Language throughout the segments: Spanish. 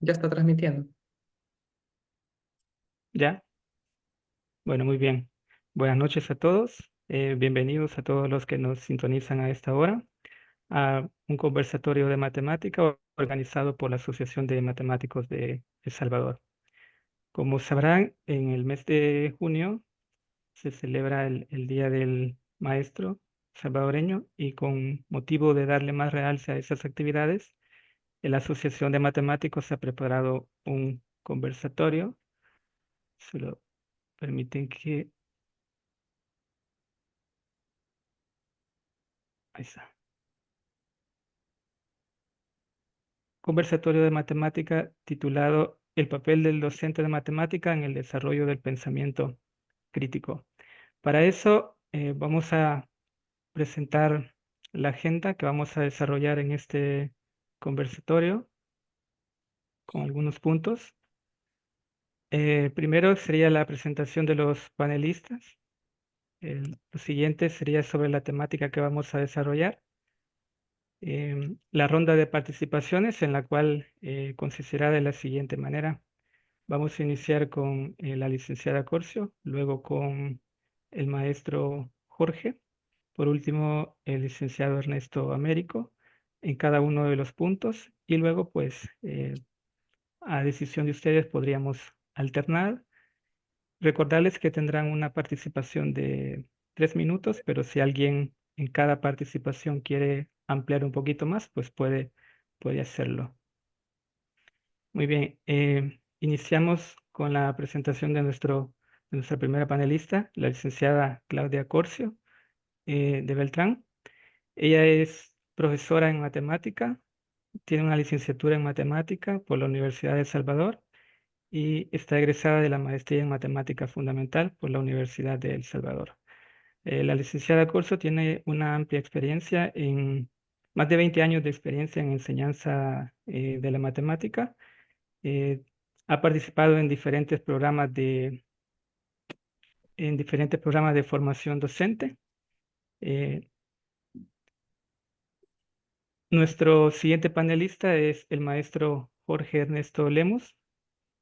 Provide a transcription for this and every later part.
Ya está transmitiendo. ¿Ya? Bueno, muy bien. Buenas noches a todos. Bienvenidos a todos los que nos sintonizan a esta hora a un conversatorio de matemática organizado por la Asociación de Matemáticos de El Salvador. Como sabrán, en el mes de junio se celebra el Día del Maestro salvadoreño y con motivo de darle más realce a esas actividades, la Asociación de Matemáticos ha preparado un conversatorio. Se lo permiten que... Ahí está. Conversatorio de matemática titulado El papel del docente de matemática en el desarrollo del pensamiento crítico. Para eso vamos a presentar la agenda que vamos a desarrollar en este conversatorio con algunos puntos. Primero sería la presentación de los panelistas. Lo siguiente sería sobre la temática que vamos a desarrollar. La ronda de participaciones en la cual consistirá de la siguiente manera. Vamos a iniciar con la licenciada Corcio, luego con el maestro Jorge, por último el licenciado Ernesto Américo en cada uno de los puntos y luego pues a decisión de ustedes podríamos alternar. Recordarles que tendrán una participación de 3 minutos, pero si alguien en cada participación quiere ampliar un poquito más, pues puede hacerlo. Muy bien, iniciamos con la presentación de nuestra primera panelista, la licenciada Claudia Corcio, de Beltrán. Ella es profesora en matemática, tiene una licenciatura en matemática por la Universidad de El Salvador y está egresada de la maestría en matemática fundamental por la Universidad de El Salvador. La licenciada Corso tiene una amplia experiencia más de 20 años de experiencia en enseñanza de la matemática. eh, Ha participado en diferentes programas de formación docente. Eh, Nuestro siguiente panelista es el maestro Jorge Ernesto Lemos.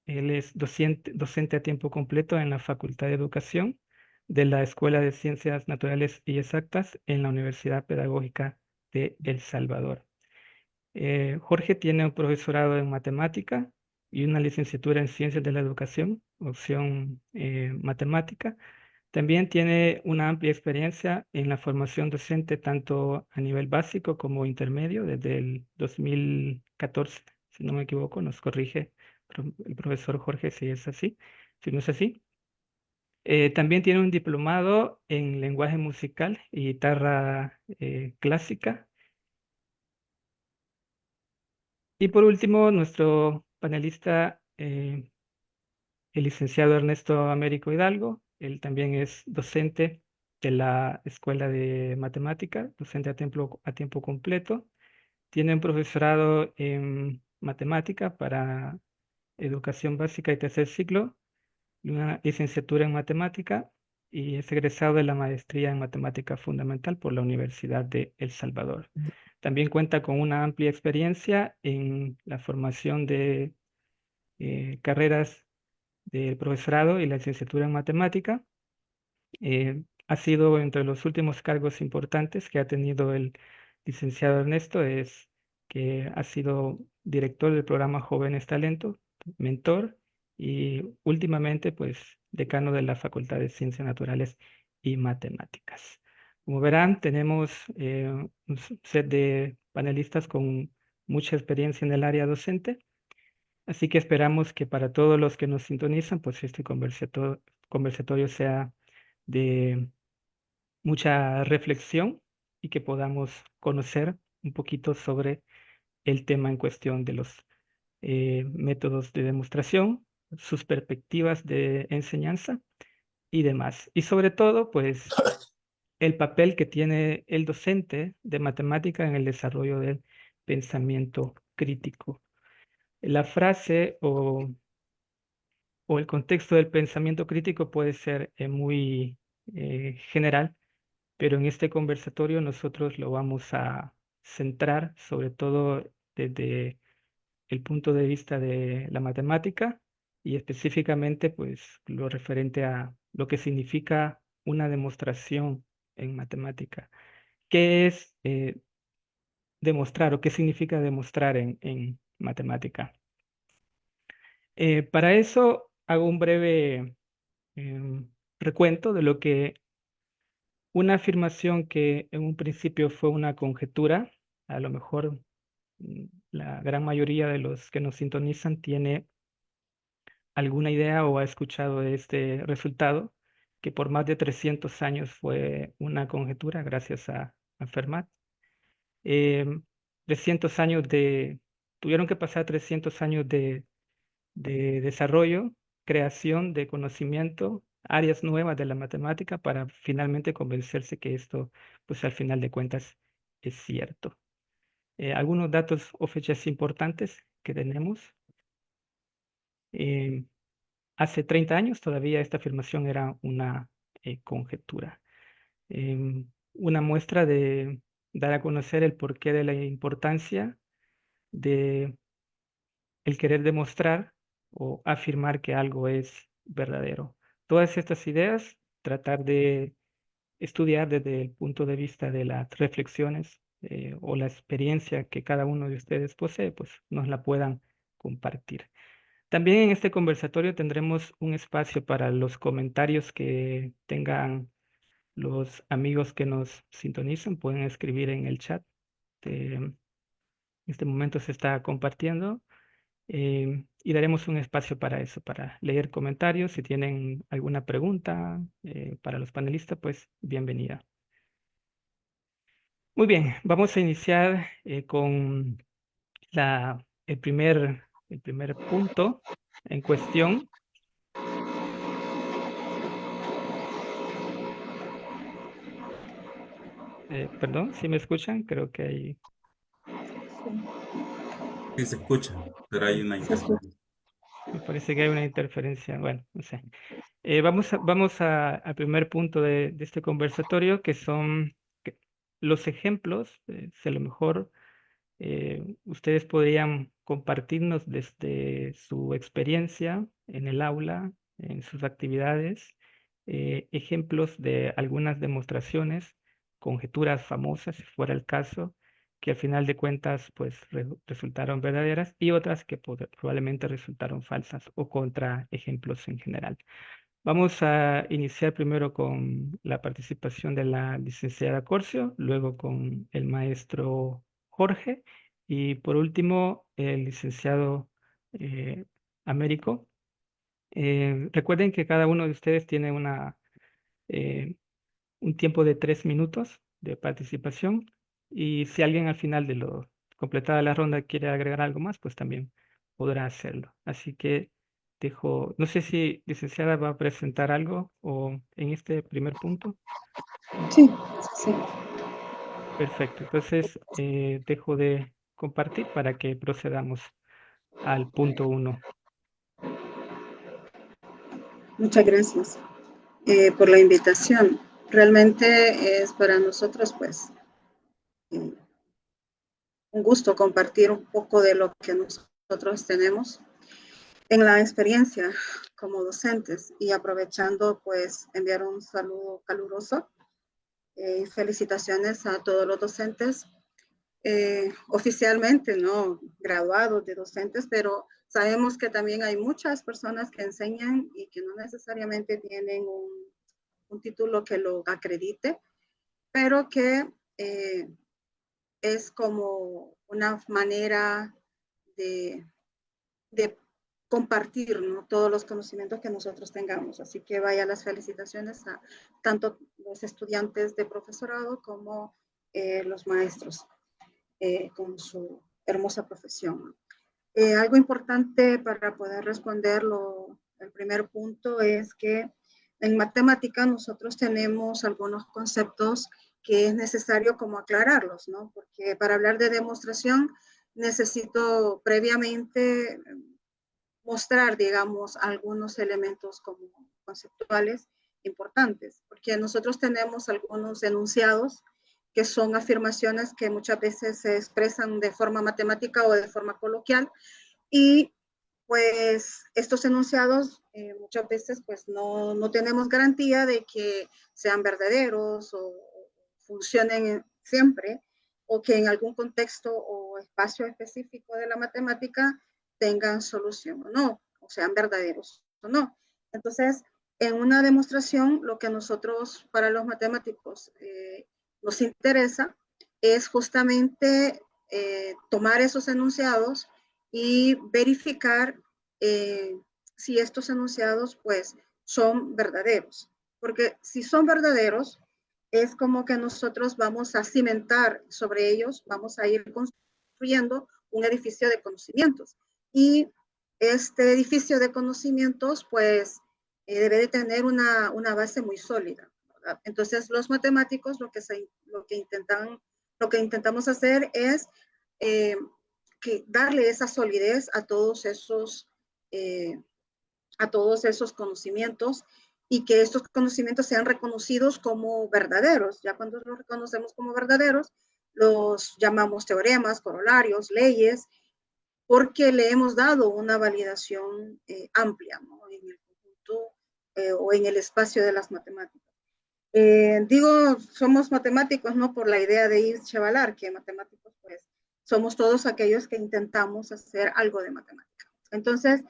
Él es docente a tiempo completo en la Facultad de Educación de la Escuela de Ciencias Naturales y Exactas en la Universidad Pedagógica de El Salvador. Jorge tiene un profesorado en matemática y una licenciatura en Ciencias de la Educación, opción matemática. También tiene una amplia experiencia en la formación docente tanto a nivel básico como intermedio desde el 2014, si no me equivoco, nos corrige el profesor Jorge si es así, si no es así. También tiene un diplomado en lenguaje musical y guitarra clásica. Y por último, nuestro panelista, el licenciado Ernesto Américo Hidalgo. Él también es docente de la Escuela de Matemática, docente a tiempo completo. Tiene un profesorado en matemática para educación básica y tercer ciclo, y una licenciatura en matemática y es egresado de la maestría en matemática fundamental por la Universidad de El Salvador. También cuenta con una amplia experiencia en la formación de carreras de profesorado y la licenciatura en matemática. Ha sido entre los últimos cargos importantes que ha tenido el licenciado Ernesto, es que ha sido director del programa Jóvenes Talentos, mentor y últimamente pues decano de la Facultad de Ciencias Naturales y Matemáticas. Como verán, tenemos un set de panelistas con mucha experiencia en el área docente. Así que esperamos que para todos los que nos sintonizan, pues este conversatorio sea de mucha reflexión y que podamos conocer un poquito sobre el tema en cuestión de los métodos de demostración, sus perspectivas de enseñanza y demás. Y sobre todo, pues el papel que tiene el docente de matemática en el desarrollo del pensamiento crítico. La frase o el contexto del pensamiento crítico puede ser muy general, pero en este conversatorio nosotros lo vamos a centrar sobre todo desde el punto de vista de la matemática y específicamente pues lo referente a lo que significa una demostración en matemática. ¿Qué es demostrar o qué significa demostrar en matemática? Para eso hago un breve recuento de lo que una afirmación que en un principio fue una conjetura, a lo mejor la gran mayoría de los que nos sintonizan tiene alguna idea o ha escuchado de este resultado, que por más de 300 años fue una conjetura gracias a Fermat. Em, 300 años tuvieron que pasar 300 años de desarrollo, creación de conocimiento, áreas nuevas de la matemática para finalmente convencerse que esto, pues al final de cuentas, es cierto. Algunos datos o fechas importantes que tenemos. Em, Hace 30 años todavía esta afirmación era una conjetura. Una muestra de dar a conocer el porqué de la importancia de el querer demostrar o afirmar que algo es verdadero. Todas estas ideas, tratar de estudiar desde el punto de vista de las reflexiones o la experiencia que cada uno de ustedes posee, pues nos la puedan compartir. También en este conversatorio tendremos un espacio para los comentarios que tengan los amigos que nos sintonizan. Pueden escribir en el chat. En este momento se está compartiendo y daremos un espacio para eso, para leer comentarios. Si tienen alguna pregunta para los panelistas, pues bienvenida. Muy bien, vamos a iniciar con el primer punto en cuestión. Perdón, ¿si me escuchan? Creo que hay, Sí se escucha, pero hay una interferencia. me parece que hay una interferencia. Bueno, no sé. Vamos al primer punto de este conversatorio, que son los ejemplos. Si a lo mejor ustedes podrían compartirnos desde su experiencia en el aula, en sus actividades, ejemplos de algunas demostraciones, conjeturas famosas, si fuera el caso, que al final de cuentas pues resultaron verdaderas y otras que probablemente resultaron falsas o contra ejemplos en general. Vamos a iniciar primero con la participación de la licenciada Corcio, luego con el maestro Jorge y por último el licenciado eh, Américo. Recuerden que cada uno de ustedes tiene eh, un tiempo de 3 minutos de participación y si alguien al final de lo completada la ronda quiere agregar algo más, pues también podrá hacerlo. Así que no sé si licenciada va a presentar algo o en este primer punto. Sí, sí. Perfecto, entonces dejo de compartir para que procedamos al punto 1. Muchas gracias por la invitación. Realmente es para nosotros, pues, eh, un gusto compartir un poco de lo que nosotros tenemos en la experiencia como docentes y aprovechando, pues, enviar un saludo caluroso y felicitaciones a todos los docentes oficialmente, ¿no? Graduados de docentes, pero sabemos que también hay muchas personas que enseñan y que no necesariamente tienen un título que lo acredite, pero que es como una manera de, de compartir, ¿no? Todos los conocimientos que nosotros tengamos. Así que vaya las felicitaciones a tanto los estudiantes de profesorado como los maestros con su hermosa profesión. Algo importante para poder responderlo, el primer punto es que en matemática nosotros tenemos algunos conceptos que es necesario como aclararlos, ¿no? Porque para hablar de demostración necesito previamente mostrar, digamos, algunos elementos como conceptuales importantes, porque nosotros tenemos algunos enunciados que son afirmaciones que muchas veces se expresan de forma matemática o de forma coloquial, Y pues estos enunciados muchas veces pues no tenemos garantía de que sean verdaderos o funcionen siempre, o que en algún contexto o espacio específico de la matemática tengan solución o no, o sean verdaderos o no. Entonces, en una demostración, lo que a nosotros, para los matemáticos, nos interesa es justamente tomar esos enunciados y verificar si estos enunciados pues son verdaderos. Porque si son verdaderos, es como que nosotros vamos a cimentar sobre ellos, vamos a ir construyendo un edificio de conocimientos. Y este edificio de conocimientos pues debe de tener una base muy sólida, ¿verdad? Entonces los matemáticos lo que intentamos hacer es darle esa solidez a todos esos conocimientos y que estos conocimientos sean reconocidos como verdaderos. Ya cuando los reconocemos como verdaderos, los llamamos teoremas, corolarios, leyes, porque le hemos dado una validación amplia, ¿no? En el conjunto o en el espacio de las matemáticas. Digo, somos matemáticos, no por la idea de ir chevalar, que matemáticos, pues, somos todos aquellos que intentamos hacer algo de matemática. Entonces,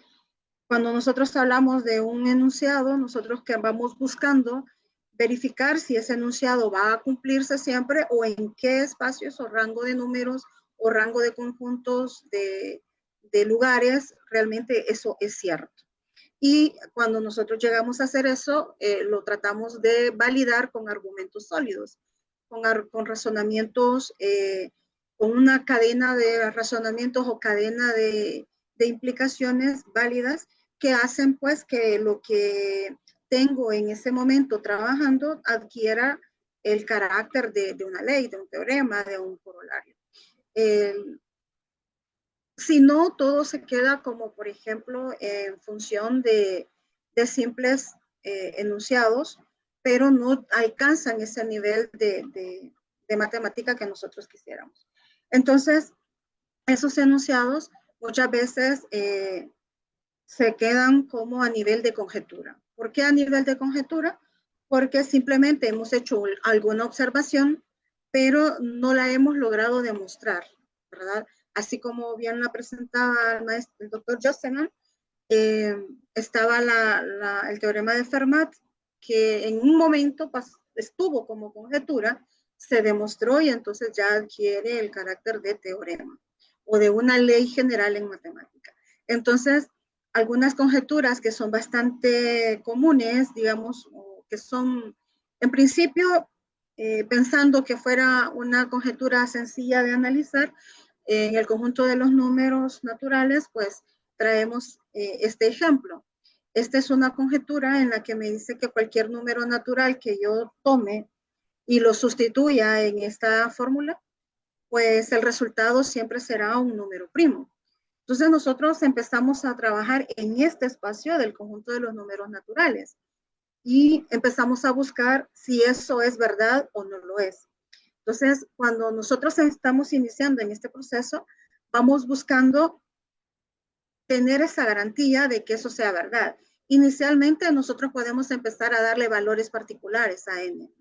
cuando nosotros hablamos de un enunciado, nosotros que vamos buscando verificar si ese enunciado va a cumplirse siempre o en qué espacios o rango de números o rango de conjuntos de lugares realmente eso es cierto. Y cuando nosotros llegamos a hacer eso, lo tratamos de validar con argumentos sólidos, con razonamientos, con una cadena de razonamientos o cadena de implicaciones válidas que hacen pues que lo que tengo en ese momento trabajando adquiera el carácter de una ley, de un teorema, de un corolario. Si no, todo se queda como, por ejemplo, en función de simples enunciados, pero no alcanzan ese nivel de matemática que nosotros quisiéramos. Entonces, esos enunciados muchas veces se quedan como a nivel de conjetura. ¿Por qué a nivel de conjetura? Porque simplemente hemos hecho alguna observación, pero no la hemos logrado demostrar, ¿verdad? Así como bien la presentaba el doctor Josteman, estaba el teorema de Fermat, que en un momento estuvo como conjetura, se demostró y entonces ya adquiere el carácter de teorema o de una ley general en matemática. Entonces, algunas conjeturas que son bastante comunes, digamos, que son en principio pensando que fuera una conjetura sencilla de analizar, en el conjunto de los números naturales, pues traemos este ejemplo. Esta es una conjetura en la que me dice que cualquier número natural que yo tome y lo sustituya en esta fórmula, pues el resultado siempre será un número primo. Entonces nosotros empezamos a trabajar en este espacio del conjunto de los números naturales y empezamos a buscar si eso es verdad o no lo es. Entonces, cuando nosotros estamos iniciando en este proceso, vamos buscando tener esa garantía de que eso sea verdad. Inicialmente nosotros podemos empezar a darle valores particulares a n,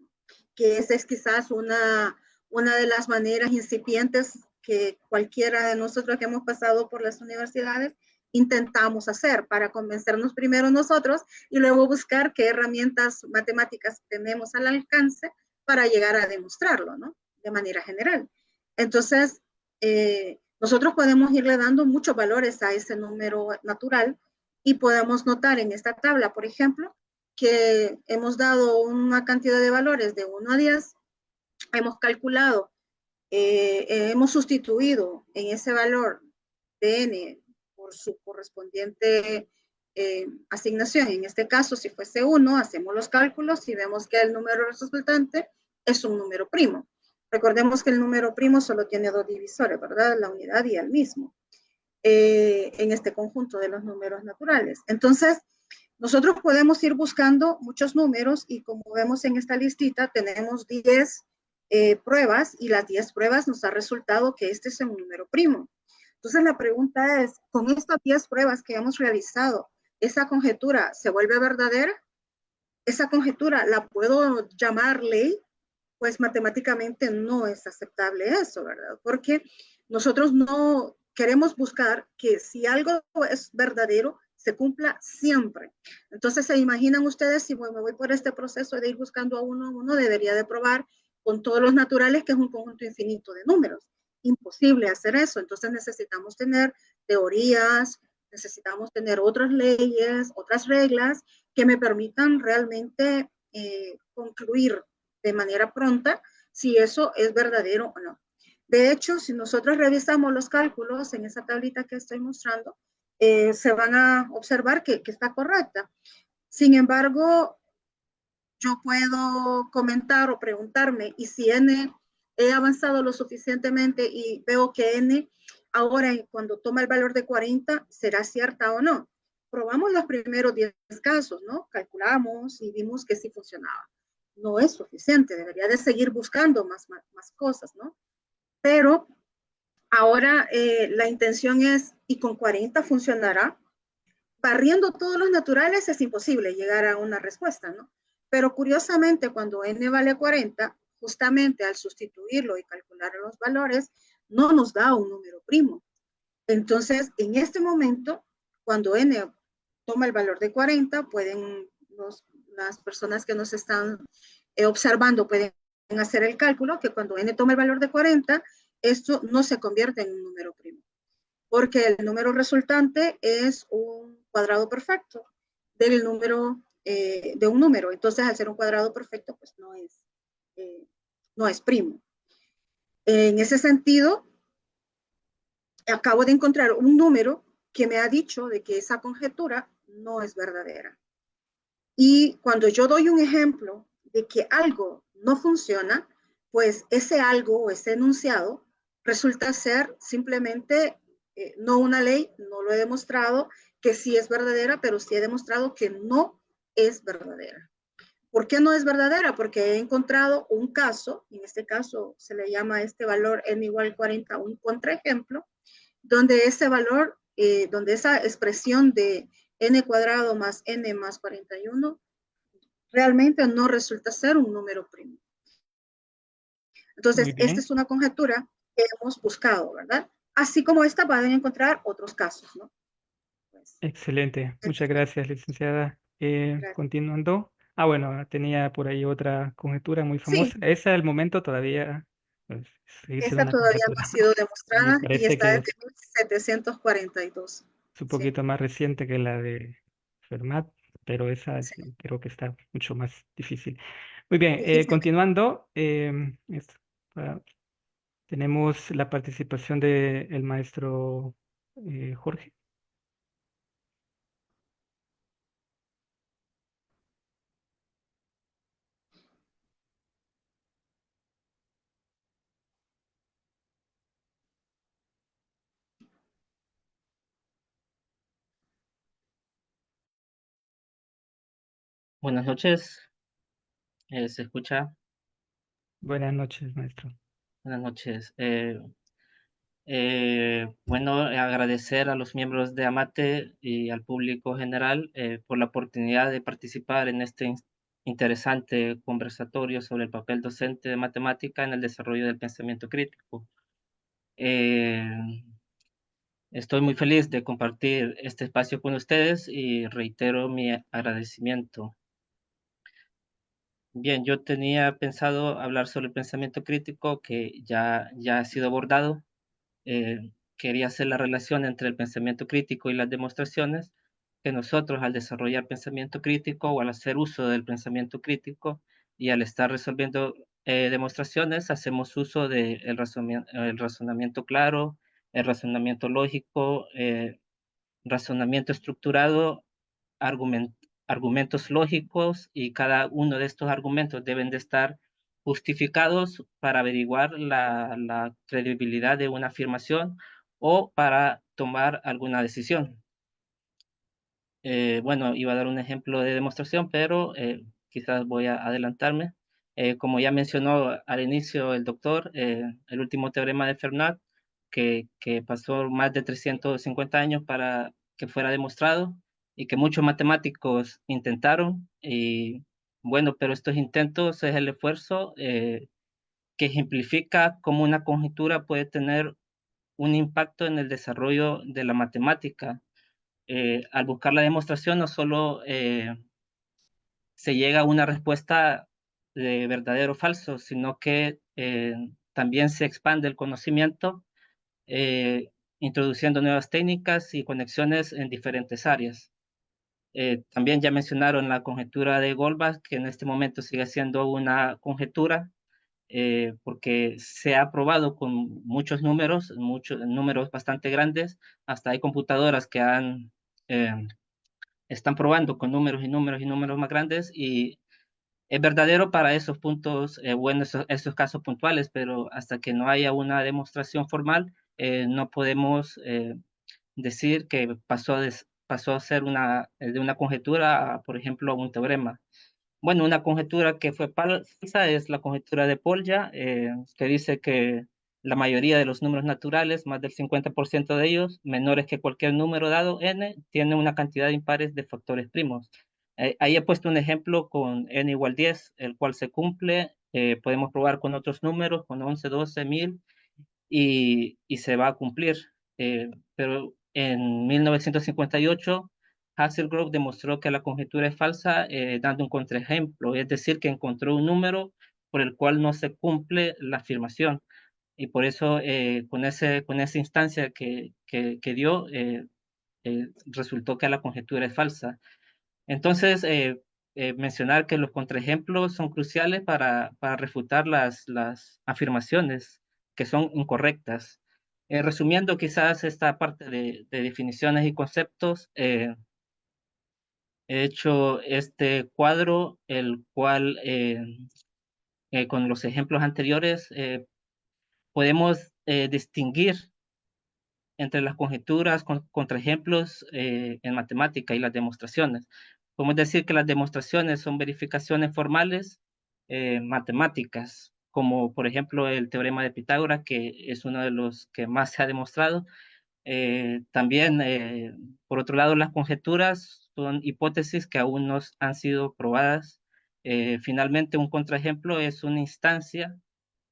que esa es quizás una de las maneras incipientes que cualquiera de nosotros que hemos pasado por las universidades intentamos hacer para convencernos primero nosotros y luego buscar qué herramientas matemáticas tenemos al alcance para llegar a demostrarlo, ¿no? De manera general. Entonces, nosotros podemos irle dando muchos valores a ese número natural y podemos notar en esta tabla, por ejemplo, que hemos dado una cantidad de valores de 1 a 10, hemos calculado, hemos sustituido en ese valor de n por su correspondiente asignación. En este caso, si fuese 1, hacemos los cálculos y vemos que el número resultante es un número primo. Recordemos que el número primo solo tiene 2 divisores, ¿verdad? La unidad y el mismo, en este conjunto de los números naturales. Entonces, nosotros podemos ir buscando muchos números y como vemos en esta listita, tenemos 10 pruebas y las 10 pruebas nos ha resultado que este es un número primo. Entonces la pregunta es, con estas 10 pruebas que hemos realizado, ¿esa conjetura se vuelve verdadera? ¿Esa conjetura la puedo llamar ley? Pues matemáticamente no es aceptable eso, ¿verdad? Porque nosotros no queremos buscar que si algo es verdadero, se cumpla siempre. Entonces, ¿se imaginan ustedes si me voy por este proceso de ir buscando a uno, debería de probar con todos los naturales que es un conjunto infinito de números? Imposible hacer eso. Entonces necesitamos tener teorías, necesitamos tener otras leyes, otras reglas que me permitan realmente concluir de manera pronta si eso es verdadero o no. De hecho, si nosotros revisamos los cálculos en esa tablita que estoy mostrando, se van a observar que está correcta. Sin embargo, yo puedo comentar o preguntarme, ¿y si n he avanzado lo suficientemente y veo que n ahora cuando toma el valor de 40 será cierta o no? Probamos los primeros 10 casos, ¿no? Calculamos y vimos que sí funcionaba. No es suficiente, debería de seguir buscando más cosas, ¿no? Pero ahora la intención es, ¿y con 40 funcionará? Barriendo todos los naturales es imposible llegar a una respuesta, ¿no? Pero curiosamente, cuando n vale 40, justamente al sustituirlo y calcular los valores, no nos da un número primo. Entonces, en este momento, cuando n toma el valor de 40, pueden las personas que nos están observando pueden hacer el cálculo que cuando n toma el valor de 40, esto no se convierte en un número primo, porque el número resultante es un cuadrado perfecto del número, de un número. Entonces, al ser un cuadrado perfecto, pues no es primo. En ese sentido, acabo de encontrar un número que me ha dicho de que esa conjetura no es verdadera. Y cuando yo doy un ejemplo de que algo no funciona, pues ese algo o ese enunciado resulta ser simplemente no una ley, no lo he demostrado que sí es verdadera, pero sí he demostrado que no es verdadera. ¿Por qué no es verdadera? Porque he encontrado un caso, en este caso se le llama este valor n igual 40 un contraejemplo, donde ese valor, donde esa expresión de n cuadrado más n más 41 realmente no resulta ser un número primo. Muy Entonces, esta bien. es una conjetura que hemos buscado, ¿verdad? Así como esta pueden encontrar otros casos, ¿no? Pues, Excelente. Muchas gracias, licenciada. gracias. Continuando. Ah, bueno, tenía por ahí otra conjetura muy Sí, famosa. Esa al momento todavía pues, sigue siendo esta una todavía no ha conjetura. sido Me demostrada y parece está que desde 1742. es un Sí, poquito más reciente que la de Fermat, pero esa sí. sí creo que está mucho más difícil. Muy bien, Y continuando, ah, tenemos la participación del maestro Jorge. Buenas noches, ¿se escucha? Buenas noches, maestro. Buenas noches. Bueno, agradecer a los miembros de AMATE y al público general por la oportunidad de participar en este interesante conversatorio sobre el papel docente de matemática en el desarrollo del pensamiento crítico. Eh, Estoy muy feliz de compartir este espacio con ustedes y reitero mi agradecimiento. Bien, yo tenía pensado hablar sobre el pensamiento crítico que ya ha sido abordado. Quería hacer la relación entre el pensamiento crítico y las demostraciones, que nosotros al desarrollar pensamiento crítico o al hacer uso del pensamiento crítico y al estar resolviendo demostraciones, hacemos uso del el razonamiento claro, el razonamiento lógico, razonamiento estructurado, argumentos lógicos, y cada uno de estos argumentos deben de estar justificados para averiguar la credibilidad de una afirmación o para tomar alguna decisión. Bueno, iba a dar un ejemplo de demostración, pero quizás voy a adelantarme. Como ya mencionó al inicio el doctor, el último teorema de Fermat que pasó más de 350 años para que fuera demostrado y que muchos matemáticos intentaron. Y bueno, pero estos intentos es el esfuerzo que ejemplifica cómo una conjetura puede tener un impacto en el desarrollo de la matemática. Al buscar la demostración no solo se llega a una respuesta de verdadero o falso, sino que también se expande el conocimiento, introduciendo nuevas técnicas y conexiones en diferentes áreas. También ya mencionaron la conjetura de Goldbach, que en este momento sigue siendo una conjetura, porque se ha probado con muchos números bastante grandes. Hasta hay computadoras que están probando con números y números y números más grandes, y es verdadero para esos puntos, bueno, esos casos puntuales, pero hasta que no haya una demostración formal, no podemos decir que pasó a ser de una conjetura a, por ejemplo, un teorema. Bueno, una conjetura que fue falsa es la conjetura de Polya, que dice que la mayoría de los números naturales, más del 50% de ellos, menores que cualquier número dado n, tienen una cantidad impares de factores primos. Ahí he puesto un ejemplo con n igual 10, el cual se cumple. Podemos probar con otros números, con 11, 12, 1000, y se va a cumplir. Pero en 1958, Hasselgrove demostró que la conjetura es falsa, dando un contraejemplo, es decir, que encontró un número por el cual no se cumple la afirmación. Y por eso, con esa instancia que dio, resultó que la conjetura es falsa. Entonces, mencionar que los contraejemplos son cruciales para refutar las afirmaciones que son incorrectas. Resumiendo quizás esta parte de definiciones y conceptos, he hecho este cuadro, el cual con los ejemplos anteriores podemos distinguir entre las conjeturas, contraejemplos en matemática y las demostraciones. Podemos decir que las demostraciones son verificaciones formales matemáticas, como por ejemplo el teorema de Pitágoras, que es uno de los que más se ha demostrado. También, por otro lado, las conjeturas son hipótesis que aún no han sido probadas. Finalmente, un contraejemplo es una instancia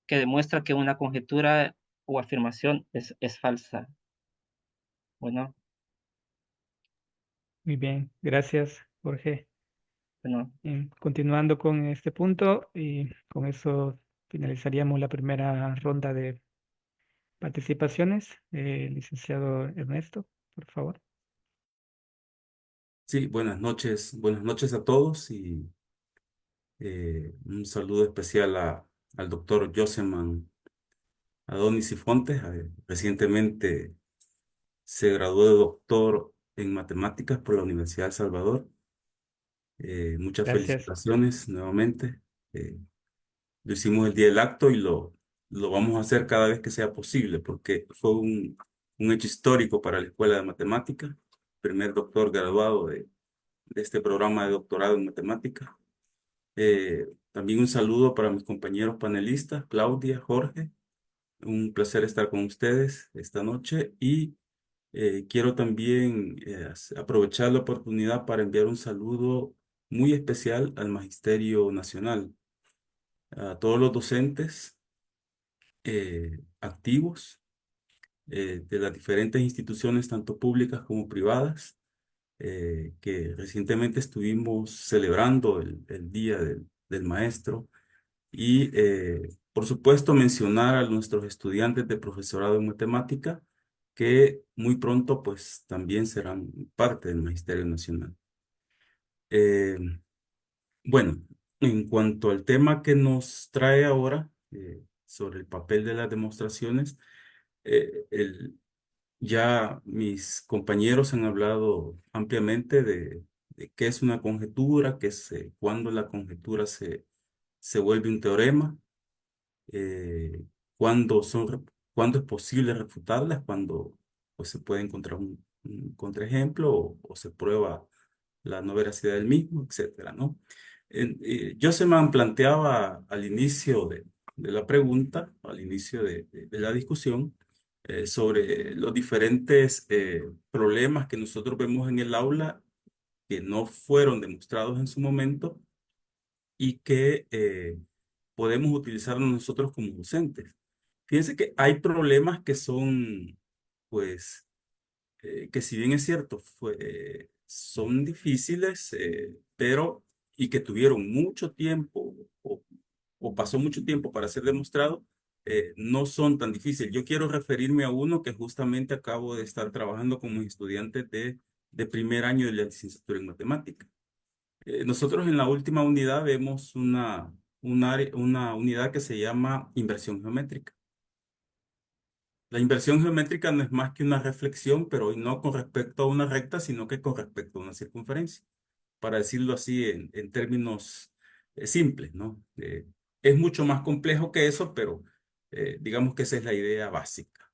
que demuestra que una conjetura o afirmación es falsa. Bueno, Muy bien, gracias, Jorge. bueno, Continuando con este punto, y con eso finalizaríamos la primera ronda de participaciones. Licenciado Ernesto, por favor. Sí, buenas noches a todos y un saludo especial al doctor Joseman Adonis Cifuentes. Recientemente se graduó de doctor en matemáticas por la Universidad de El Salvador. Muchas Gracias. felicitaciones nuevamente. Lo hicimos el día del acto y lo vamos a hacer cada vez que sea posible porque fue un hecho histórico para la Escuela de Matemáticas. Primer doctor graduado de este programa de doctorado en matemáticas. También un saludo para mis compañeros panelistas, Claudia, Jorge. Un placer estar con ustedes esta noche y quiero también aprovechar la oportunidad para enviar un saludo muy especial al Magisterio Nacional, a todos los docentes activos de las diferentes instituciones, tanto públicas como privadas, que recientemente estuvimos celebrando el Día del Maestro y, por supuesto, mencionar a nuestros estudiantes de profesorado en matemática que muy pronto pues también serán parte del Magisterio Nacional. Eh, bueno, en cuanto al tema que nos trae ahora sobre el papel de las demostraciones, eh, el, ya mis compañeros han hablado ampliamente de qué es una conjetura, cuándo la conjetura se vuelve un teorema, eh, cuándo cuándo es posible refutarlas, cuando pues, se puede encontrar un contraejemplo o se prueba la no veracidad del mismo, etcétera, ¿no? Joseman planteaba al inicio de la pregunta, al inicio de la discusión, sobre los diferentes problemas que nosotros vemos en el aula que no fueron demostrados en su momento y que podemos utilizarlos nosotros como docentes. Fíjense que hay problemas que son, pues, que si bien es cierto, son difíciles, pero y que tuvieron mucho tiempo o pasó mucho tiempo para ser demostrado, no son tan difíciles. Yo quiero referirme a uno que justamente acabo de estar trabajando como estudiante de primer año de la licenciatura en matemática. Nosotros en la última unidad vemos una unidad que se llama inversión geométrica. La inversión geométrica no es más que una reflexión, pero hoy no con respecto a una recta, sino que con respecto a una circunferencia, para decirlo así en términos simples, ¿no? Es mucho más complejo que eso, pero digamos que esa es la idea básica.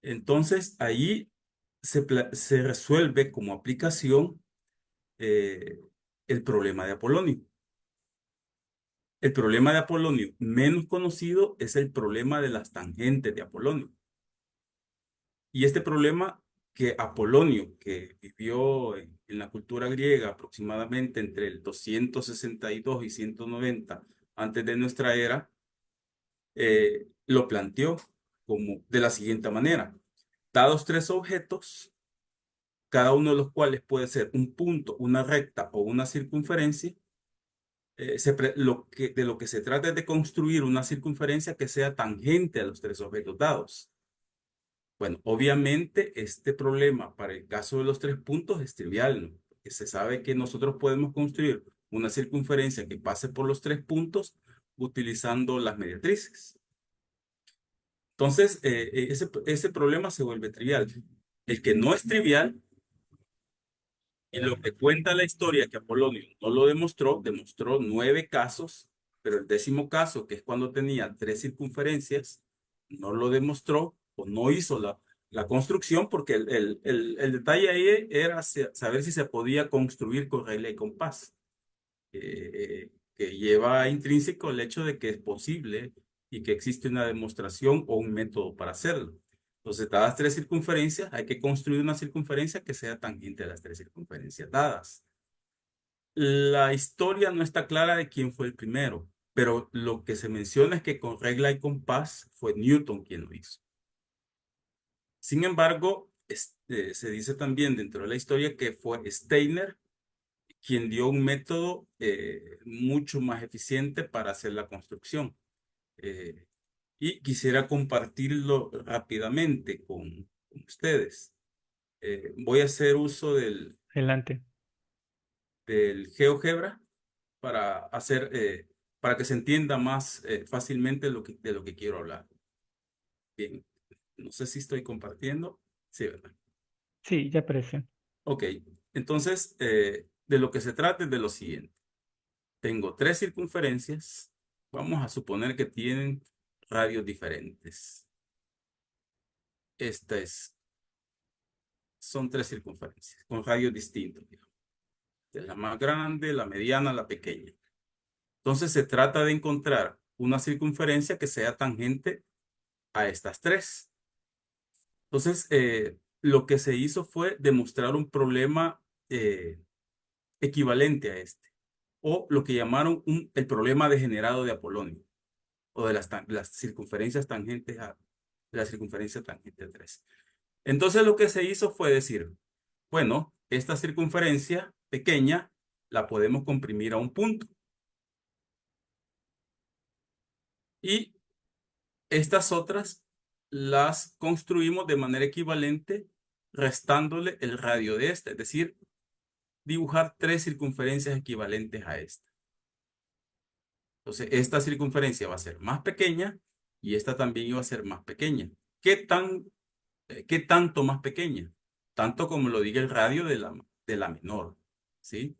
Entonces, ahí se resuelve como aplicación eh, el problema de Apolonio. El problema de Apolonio menos conocido es el problema de las tangentes de Apolonio. Y este problema que Apolonio, que vivió en la cultura griega aproximadamente entre el 262 y 190 antes de nuestra era, lo planteó como de la siguiente manera. Dados tres objetos, cada uno de los cuales puede ser un punto, una recta o una circunferencia, de lo que se trata es de construir una circunferencia que sea tangente a los tres objetos dados. Bueno, obviamente este problema para el caso de los tres puntos es trivial, ¿no? Porque se sabe que nosotros podemos construir una circunferencia que pase por los tres puntos utilizando las mediatrices. Entonces, ese problema se vuelve trivial. El que no es trivial, y lo que cuenta la historia que Apolonio no lo demostró, demostró 9 casos, pero el 10º caso, que es cuando tenía 3 circunferencias, no lo demostró o no hizo la construcción porque el detalle ahí era saber si se podía construir con regla y compás, que lleva intrínseco el hecho de que es posible y que existe una demostración o un método para hacerlo. Entonces, dadas 3 circunferencias, hay que construir una circunferencia que sea tangente a las 3 circunferencias dadas. La historia no está clara de quién fue el primero, pero lo que se menciona es que con regla y compás fue Newton quien lo hizo. Sin embargo, se dice también dentro de la historia que fue Steiner quien dio un método mucho más eficiente para hacer la construcción. Eh, y quisiera compartirlo rápidamente con ustedes. Voy a hacer uso Adelante. del GeoGebra para para que se entienda más fácilmente de lo que quiero hablar. Bien, no sé si estoy compartiendo. Sí, ¿verdad? Sí, ya apareció. Ok, entonces de lo que se trata es de lo siguiente. Tengo 3 circunferencias. Vamos a suponer que tienen radios diferentes. Esta son 3 circunferencias con radios distintos, digamos. Esta es la más grande, la mediana, la pequeña. Entonces se trata de encontrar una circunferencia que sea tangente a estas 3. Entonces, lo que se hizo fue demostrar un problema equivalente a este, o lo que llamaron el problema degenerado de Apolonio, o de las circunferencias tangentes de la circunferencia tangente a 3. Entonces, lo que se hizo fue decir, bueno, esta circunferencia pequeña la podemos comprimir a un punto. Y estas otras las construimos de manera equivalente restándole el radio de esta, es decir, dibujar 3 circunferencias equivalentes a esta. Entonces, esta circunferencia va a ser más pequeña y esta también iba a ser más pequeña. ¿Qué tanto más pequeña? Tanto como lo diga el radio de la menor, ¿sí?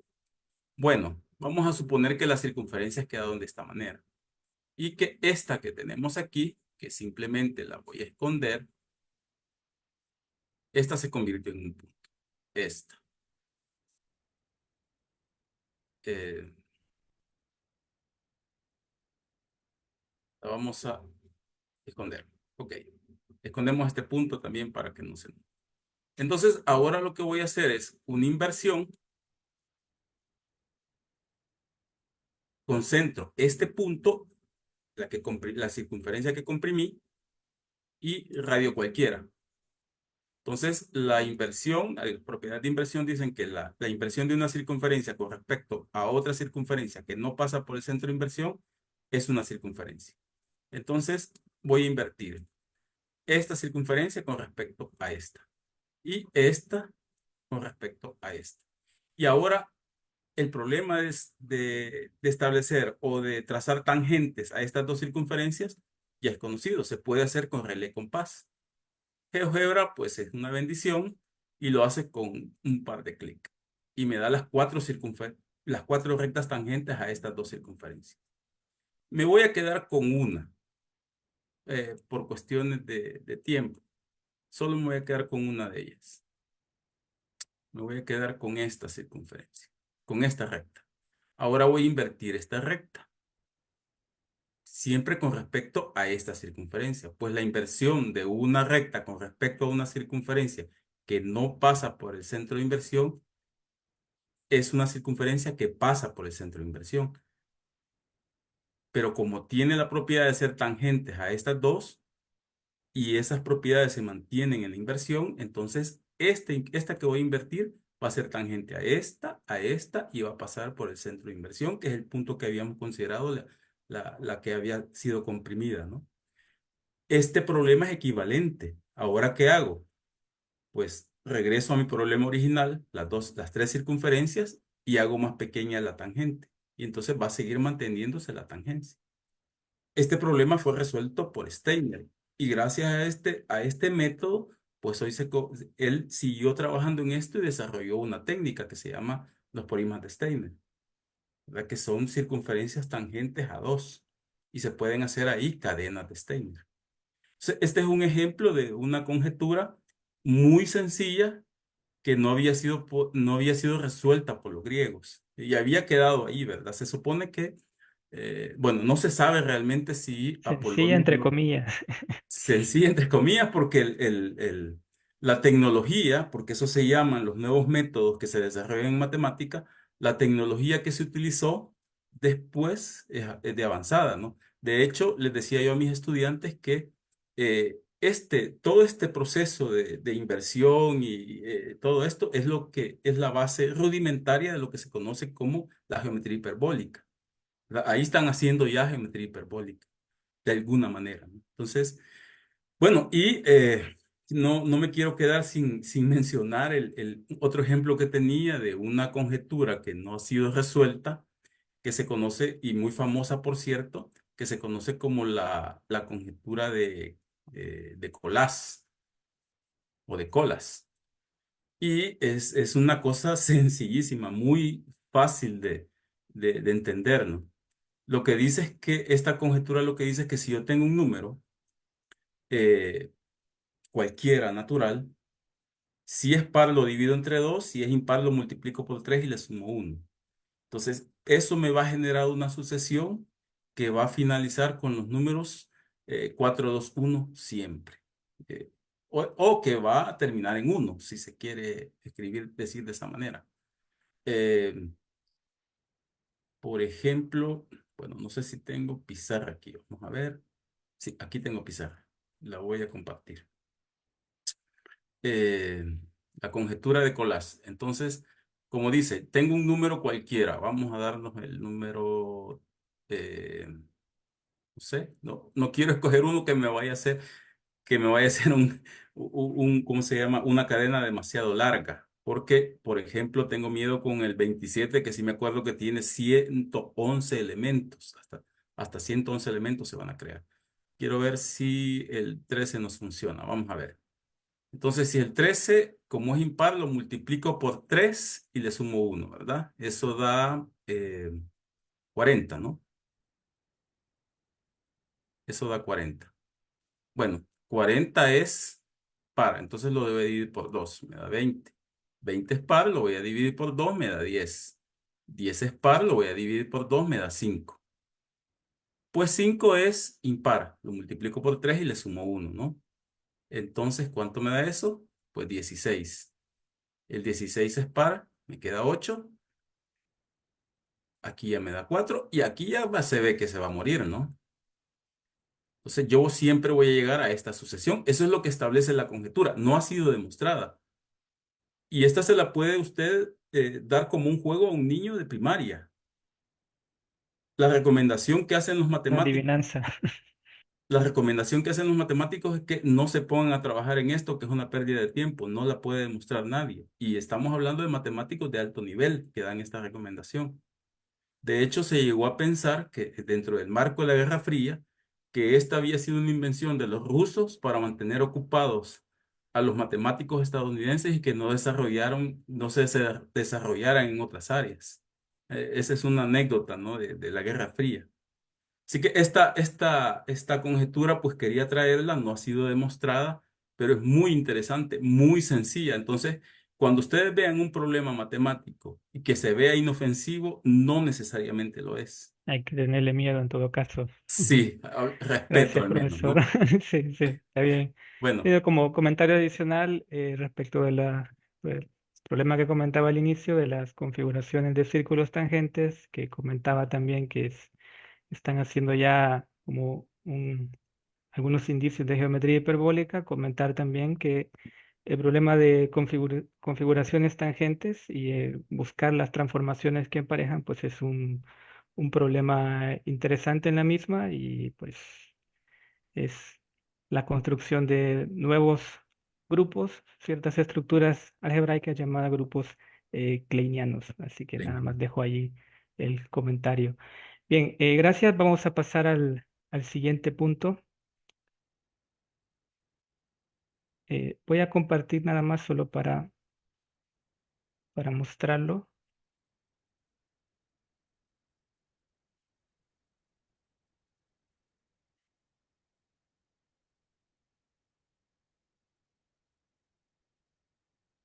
Bueno, vamos a suponer que la circunferencia queda de esta manera y que esta que tenemos aquí, que simplemente la voy a esconder, esta se convirtió en un punto. Esta. Eh, la vamos a esconder. Ok. escondemos este punto también para que no se... Entonces, ahora lo que voy a hacer es una inversión. Concentro este punto, la circunferencia que comprimí, y radio cualquiera. Entonces, la inversión, las propiedades de inversión dicen que la inversión de una circunferencia con respecto a otra circunferencia que no pasa por el centro de inversión es una circunferencia. Entonces, voy a invertir esta circunferencia con respecto a esta y esta con respecto a esta. Y ahora el problema es de establecer o de trazar tangentes a estas dos circunferencias ya es conocido. Se puede hacer con relé compás. GeoGebra pues es una bendición y lo hace con un par de clics. Y me da las cuatro rectas tangentes a estas dos circunferencias. Me voy a quedar con una por cuestiones de tiempo. Solo me voy a quedar con una de ellas. Me voy a quedar con esta circunferencia, con esta recta. Ahora voy a invertir esta recta, siempre con respecto a esta circunferencia. Pues la inversión de una recta con respecto a una circunferencia que no pasa por el centro de inversión es una circunferencia que pasa por el centro de inversión. Pero como tiene la propiedad de ser tangentes a estas dos, y esas propiedades se mantienen en la inversión, entonces esta que voy a invertir va a ser tangente a esta y va a pasar por el centro de inversión, que es el punto que habíamos considerado la que había sido comprimida, ¿no? Este problema es equivalente. ¿Ahora qué hago? Pues regreso a mi problema original, las tres circunferencias, y hago más pequeña la tangente. Y entonces va a seguir manteniéndose la tangencia. Este problema fue resuelto por Steiner y gracias a este método, pues él siguió trabajando en esto y desarrolló una técnica que se llama los polimas de Steiner, ¿verdad? Que son circunferencias tangentes a dos y se pueden hacer ahí cadenas de Steiner. Este es un ejemplo de una conjetura muy sencilla que no había sido resuelta por los griegos y había quedado ahí, ¿verdad? Se supone que bueno, no se sabe realmente si Sencilla, Apolonio entre comillas. sencilla, entre comillas, porque la tecnología, porque eso se llaman los nuevos métodos que se desarrollan en matemática, la tecnología que se utilizó después es de avanzada, ¿no? De hecho, les decía yo a mis estudiantes que todo este proceso de inversión y todo esto es lo que es la base rudimentaria de lo que se conoce como la geometría hiperbólica. ¿Verdad? Ahí están haciendo ya geometría hiperbólica, de alguna manera, ¿no? Entonces, bueno, y no me quiero quedar sin mencionar el otro ejemplo que tenía de una conjetura que no ha sido resuelta, que se conoce, y muy famosa por cierto, que se conoce como la conjetura de Colás o de Colas. Y es una cosa sencillísima, muy fácil de entender, ¿no? Lo que dice es que esta conjetura lo que dice es que si yo tengo un número, eh, cualquiera natural, si es par lo divido entre 2, si es impar lo multiplico por 3 y le sumo 1. Entonces, eso me va a generar una sucesión que va a finalizar con los números 4, 2, 1 siempre. Eh, o que va a terminar en 1, si se quiere decir de esa manera. Eh, por ejemplo, bueno, no sé si tengo pizarra aquí. Vamos a ver. Sí, aquí tengo pizarra. La voy a compartir. eh, la conjetura de Colás. Entonces, como dice, tengo un número cualquiera. Vamos a darnos el número, no sé, no quiero escoger uno que me vaya a hacer ¿cómo se llama? Una cadena demasiado larga. Porque, por ejemplo, tengo miedo con el 27, que sí me acuerdo que tiene 111 elementos. Hasta 111 elementos se van a crear. Quiero ver si el 13 nos funciona. Vamos a ver. Entonces, si el 13, como es impar, lo multiplico por 3 y le sumo 1, ¿verdad? Eso da 40, ¿no? Eso da 40. Bueno, 40 es par, entonces lo debo dividir por 2, me da 20. 20 es par, lo voy a dividir por 2, me da 10. 10 es par, lo voy a dividir por 2, me da 5. Pues 5 es impar, lo multiplico por 3 y le sumo 1, ¿no? Entonces, ¿cuánto me da eso? Pues 16. El 16 es par, me queda 8. Aquí ya me da 4 y aquí ya se ve que se va a morir, ¿no? Entonces yo siempre voy a llegar a esta sucesión. Eso es lo que establece la conjetura. No ha sido demostrada. Y esta se la puede usted dar como un juego a un niño de primaria. La recomendación que hacen los Una matemáticos, adivinanza. la recomendación que hacen los matemáticos es que no se pongan a trabajar en esto, que es una pérdida de tiempo. No la puede demostrar nadie. Y estamos hablando de matemáticos de alto nivel que dan esta recomendación. De hecho, se llegó a pensar que dentro del marco de la Guerra Fría, que esta había sido una invención de los rusos para mantener ocupados a los matemáticos estadounidenses y que no se desarrollaran en otras áreas. Esa es una anécdota, ¿no? de la Guerra Fría. Así que esta conjetura, pues quería traerla, no ha sido demostrada, pero es muy interesante, muy sencilla. Entonces, cuando ustedes vean un problema matemático y que se vea inofensivo, no necesariamente lo es. Hay que tenerle miedo en todo caso. Sí, respeto Gracias, al menos, profesor. ¿no? Sí, sí, está bien. Bueno, Como comentario adicional respecto del problema que comentaba al inicio de las configuraciones de círculos tangentes, que comentaba también que están haciendo ya como algunos indicios de geometría hiperbólica, comentar también que el problema de configuraciones tangentes y buscar las transformaciones que emparejan, pues es un problema interesante en la misma y pues es la construcción de nuevos grupos, ciertas estructuras algebraicas llamadas grupos kleinianos. Así que nada más dejo ahí el comentario. Bien, gracias. Vamos a pasar al siguiente punto. Voy a compartir nada más solo para mostrarlo.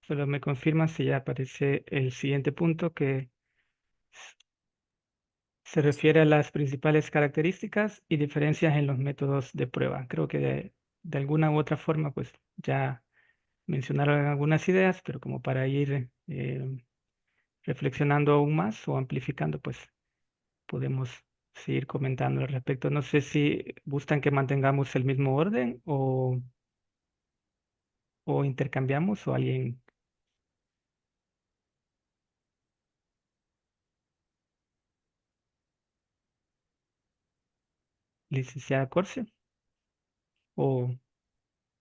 Solo me confirman si ya aparece el siguiente punto que se refiere a las principales características y diferencias en los métodos de prueba. Creo que de alguna u otra forma, pues ya mencionaron algunas ideas, pero como para ir reflexionando aún más o amplificando, pues podemos seguir comentando al respecto. No sé si gustan que mantengamos el mismo orden o intercambiamos o alguien, licenciada Corce, o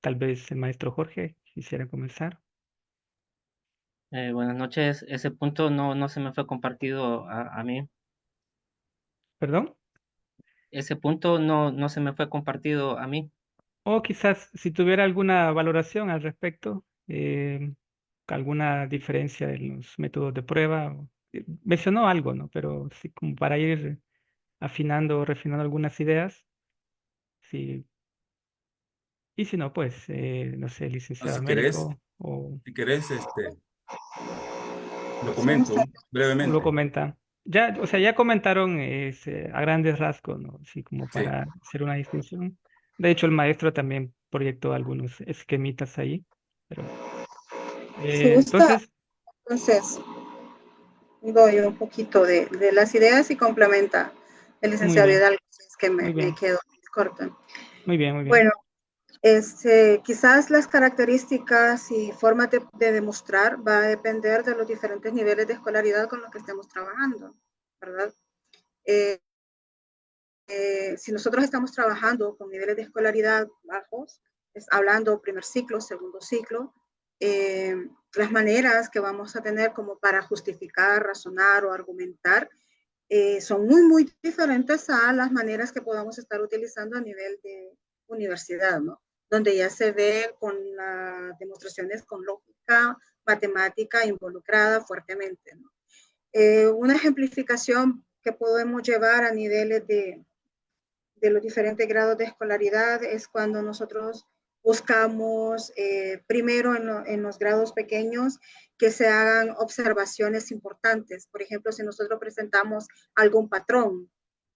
tal vez el maestro Jorge quisiera comenzar. Buenas noches. Ese punto no se me fue compartido a mí. ¿Perdón? Ese punto no se me fue compartido a mí. O quizás si tuviera alguna valoración al respecto, alguna diferencia en los métodos de prueba. Mencionó algo, ¿no? Pero sí, como para ir afinando o refinando algunas ideas. Sí. Y si no, pues, no sé, licenciado si querés, Américo si querés, lo Sí, comento o lo brevemente. comentan. Ya, o sea, ya comentaron a grandes rasgos, ¿no? Sí, como Sí. para hacer una distinción. De hecho, el maestro también proyectó algunos esquemitas ahí. Pero, si gusta, entonces, entonces doy un poquito de las ideas y complementa el muy licenciado bien, Hidalgo, si es que muy me bien, quedo corta. muy bien, muy bien. Bueno, quizás las características y formas de demostrar va a depender de los diferentes niveles de escolaridad con los que estemos trabajando, ¿verdad? Eh, si nosotros estamos trabajando con niveles de escolaridad bajos, hablando primer ciclo, segundo ciclo, las maneras que vamos a tener como para justificar, razonar o argumentar son muy, muy diferentes a las maneras que podamos estar utilizando a nivel de universidad, ¿no? Donde ya se ve con las demostraciones con lógica, matemática involucrada fuertemente, ¿no? Una ejemplificación que podemos llevar a niveles de los diferentes grados de escolaridad es cuando nosotros buscamos primero en los grados pequeños que se hagan observaciones importantes. Por ejemplo, si nosotros presentamos algún patrón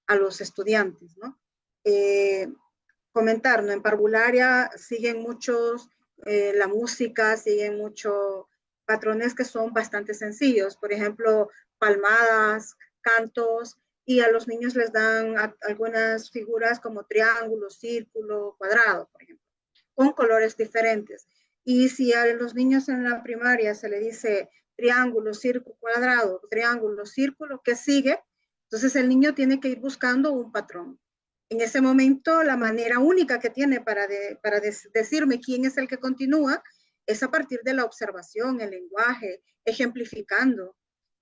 a los estudiantes, ¿no? comentar, ¿no? En parvularia siguen muchos, la música, siguen muchos patrones que son bastante sencillos. Por ejemplo, palmadas, cantos, y a los niños les dan algunas figuras como triángulo, círculo, cuadrado, por ejemplo, con colores diferentes. Y si a los niños en la primaria se le dice triángulo, círculo, cuadrado, triángulo, círculo, ¿qué sigue? Entonces el niño tiene que ir buscando un patrón. En ese momento, la manera única que tiene para decirme quién es el que continúa es a partir de la observación, el lenguaje, ejemplificando.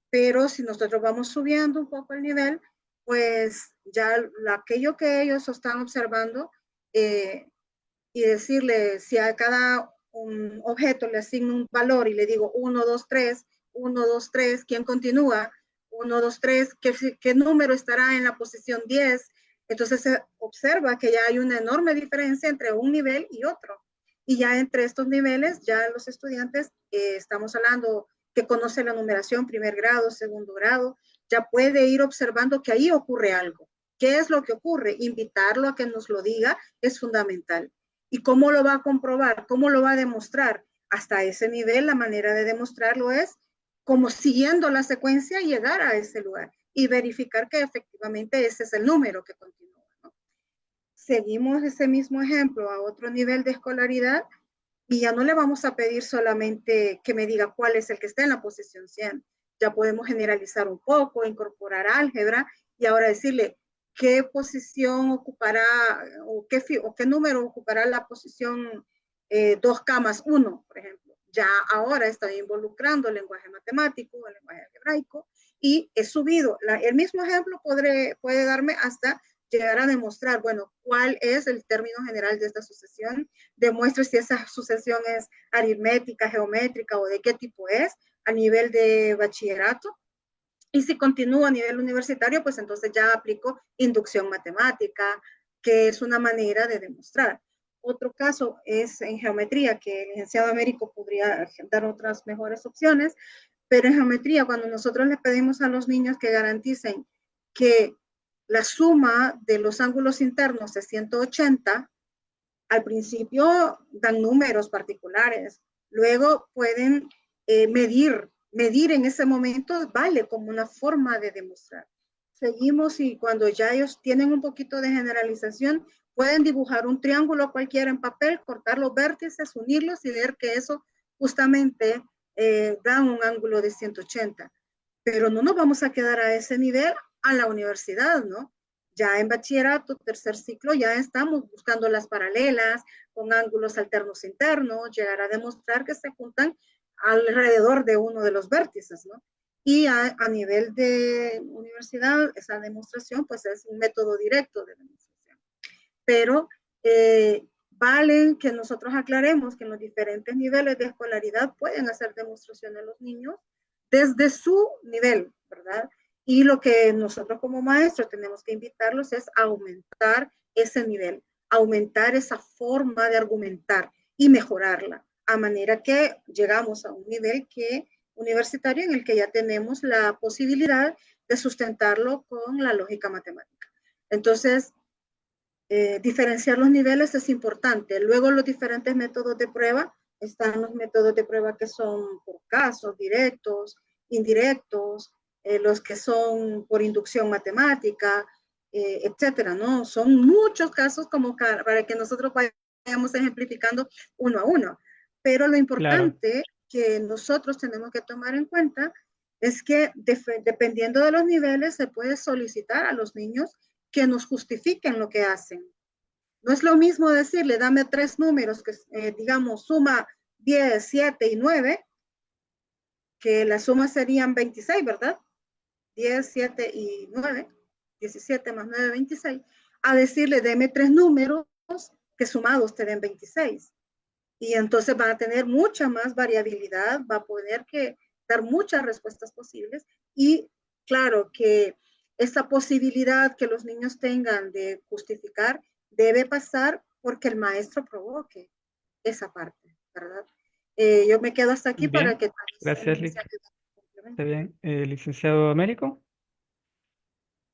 Pero si nosotros vamos subiendo un poco el nivel, pues ya aquello que ellos están observando y decirle si a cada un objeto le asigno un valor y le digo 1, 2, 3, 1, 2, 3, ¿quién continúa? 1, 2, 3, ¿qué número estará en la posición 10? Entonces se observa que ya hay una enorme diferencia entre un nivel y otro. Y ya entre estos niveles, ya los estudiantes, estamos hablando que conoce la numeración, primer grado, segundo grado, ya puede ir observando que ahí ocurre algo. ¿Qué es lo que ocurre? Invitarlo a que nos lo diga es fundamental. ¿Y cómo lo va a comprobar? ¿Cómo lo va a demostrar? Hasta ese nivel, la manera de demostrarlo es como siguiendo la secuencia, llegar a ese lugar y verificar que efectivamente ese es el número que continúa, ¿no? Seguimos ese mismo ejemplo a otro nivel de escolaridad y ya no le vamos a pedir solamente que me diga cuál es el que está en la posición 100. Ya podemos generalizar un poco, incorporar álgebra y ahora decirle qué posición ocupará o qué número ocupará la posición 2,1, por ejemplo. Ya ahora estoy involucrando el lenguaje matemático, el lenguaje algebraico y he subido. El mismo ejemplo puede darme hasta llegar a demostrar, bueno, cuál es el término general de esta sucesión, demuestre si esa sucesión es aritmética, geométrica o de qué tipo es a nivel de bachillerato. Y si continúa a nivel universitario, pues entonces ya aplico inducción matemática, que es una manera de demostrar. Otro caso es en geometría, que el licenciado Américo podría dar otras mejores opciones, pero en geometría, cuando nosotros le pedimos a los niños que garanticen que la suma de los ángulos internos es 180, al principio dan números particulares, luego pueden medir en ese momento, vale como una forma de demostrar. Seguimos y cuando ya ellos tienen un poquito de generalización, pueden dibujar un triángulo cualquiera en papel, cortar los vértices, unirlos y ver que eso justamente da un ángulo de 180. Pero no nos vamos a quedar a ese nivel a la universidad, ¿no? Ya en bachillerato, tercer ciclo, ya estamos buscando las paralelas con ángulos alternos internos, llegar a demostrar que se juntan alrededor de uno de los vértices, ¿no? Y a nivel de universidad, esa demostración, pues es un método directo de demostración. Pero vale que nosotros aclaremos que en los diferentes niveles de escolaridad pueden hacer demostraciones los niños desde su nivel, ¿verdad? Y lo que nosotros como maestros tenemos que invitarlos es a aumentar ese nivel, aumentar esa forma de argumentar y mejorarla, a manera que llegamos a un nivel universitario en el que ya tenemos la posibilidad de sustentarlo con la lógica matemática. Entonces, diferenciar los niveles es importante. Luego los diferentes métodos de prueba, están los métodos de prueba que son por casos, directos, indirectos, los que son por inducción matemática, etcétera, ¿no? Son muchos casos como para que nosotros vayamos ejemplificando uno a uno. Pero lo importante que nosotros tenemos que tomar en cuenta es que dependiendo de los niveles se puede solicitar a los niños que nos justifiquen lo que hacen. No es lo mismo decirle, dame 3 números que, digamos, suma 10, 7 y 9, que la suma serían 26, ¿verdad? 10, 7 y 9, 17 más 9, 26, a decirle, deme 3 números que sumados te den 26. Y entonces va a tener mucha más variabilidad, va a poder dar muchas respuestas posibles y claro que esa posibilidad que los niños tengan de justificar debe pasar porque el maestro provoque esa parte, ¿verdad? Yo me quedo hasta aquí para Bien, que... gracias, Lic. Está bien. Licenciado Américo.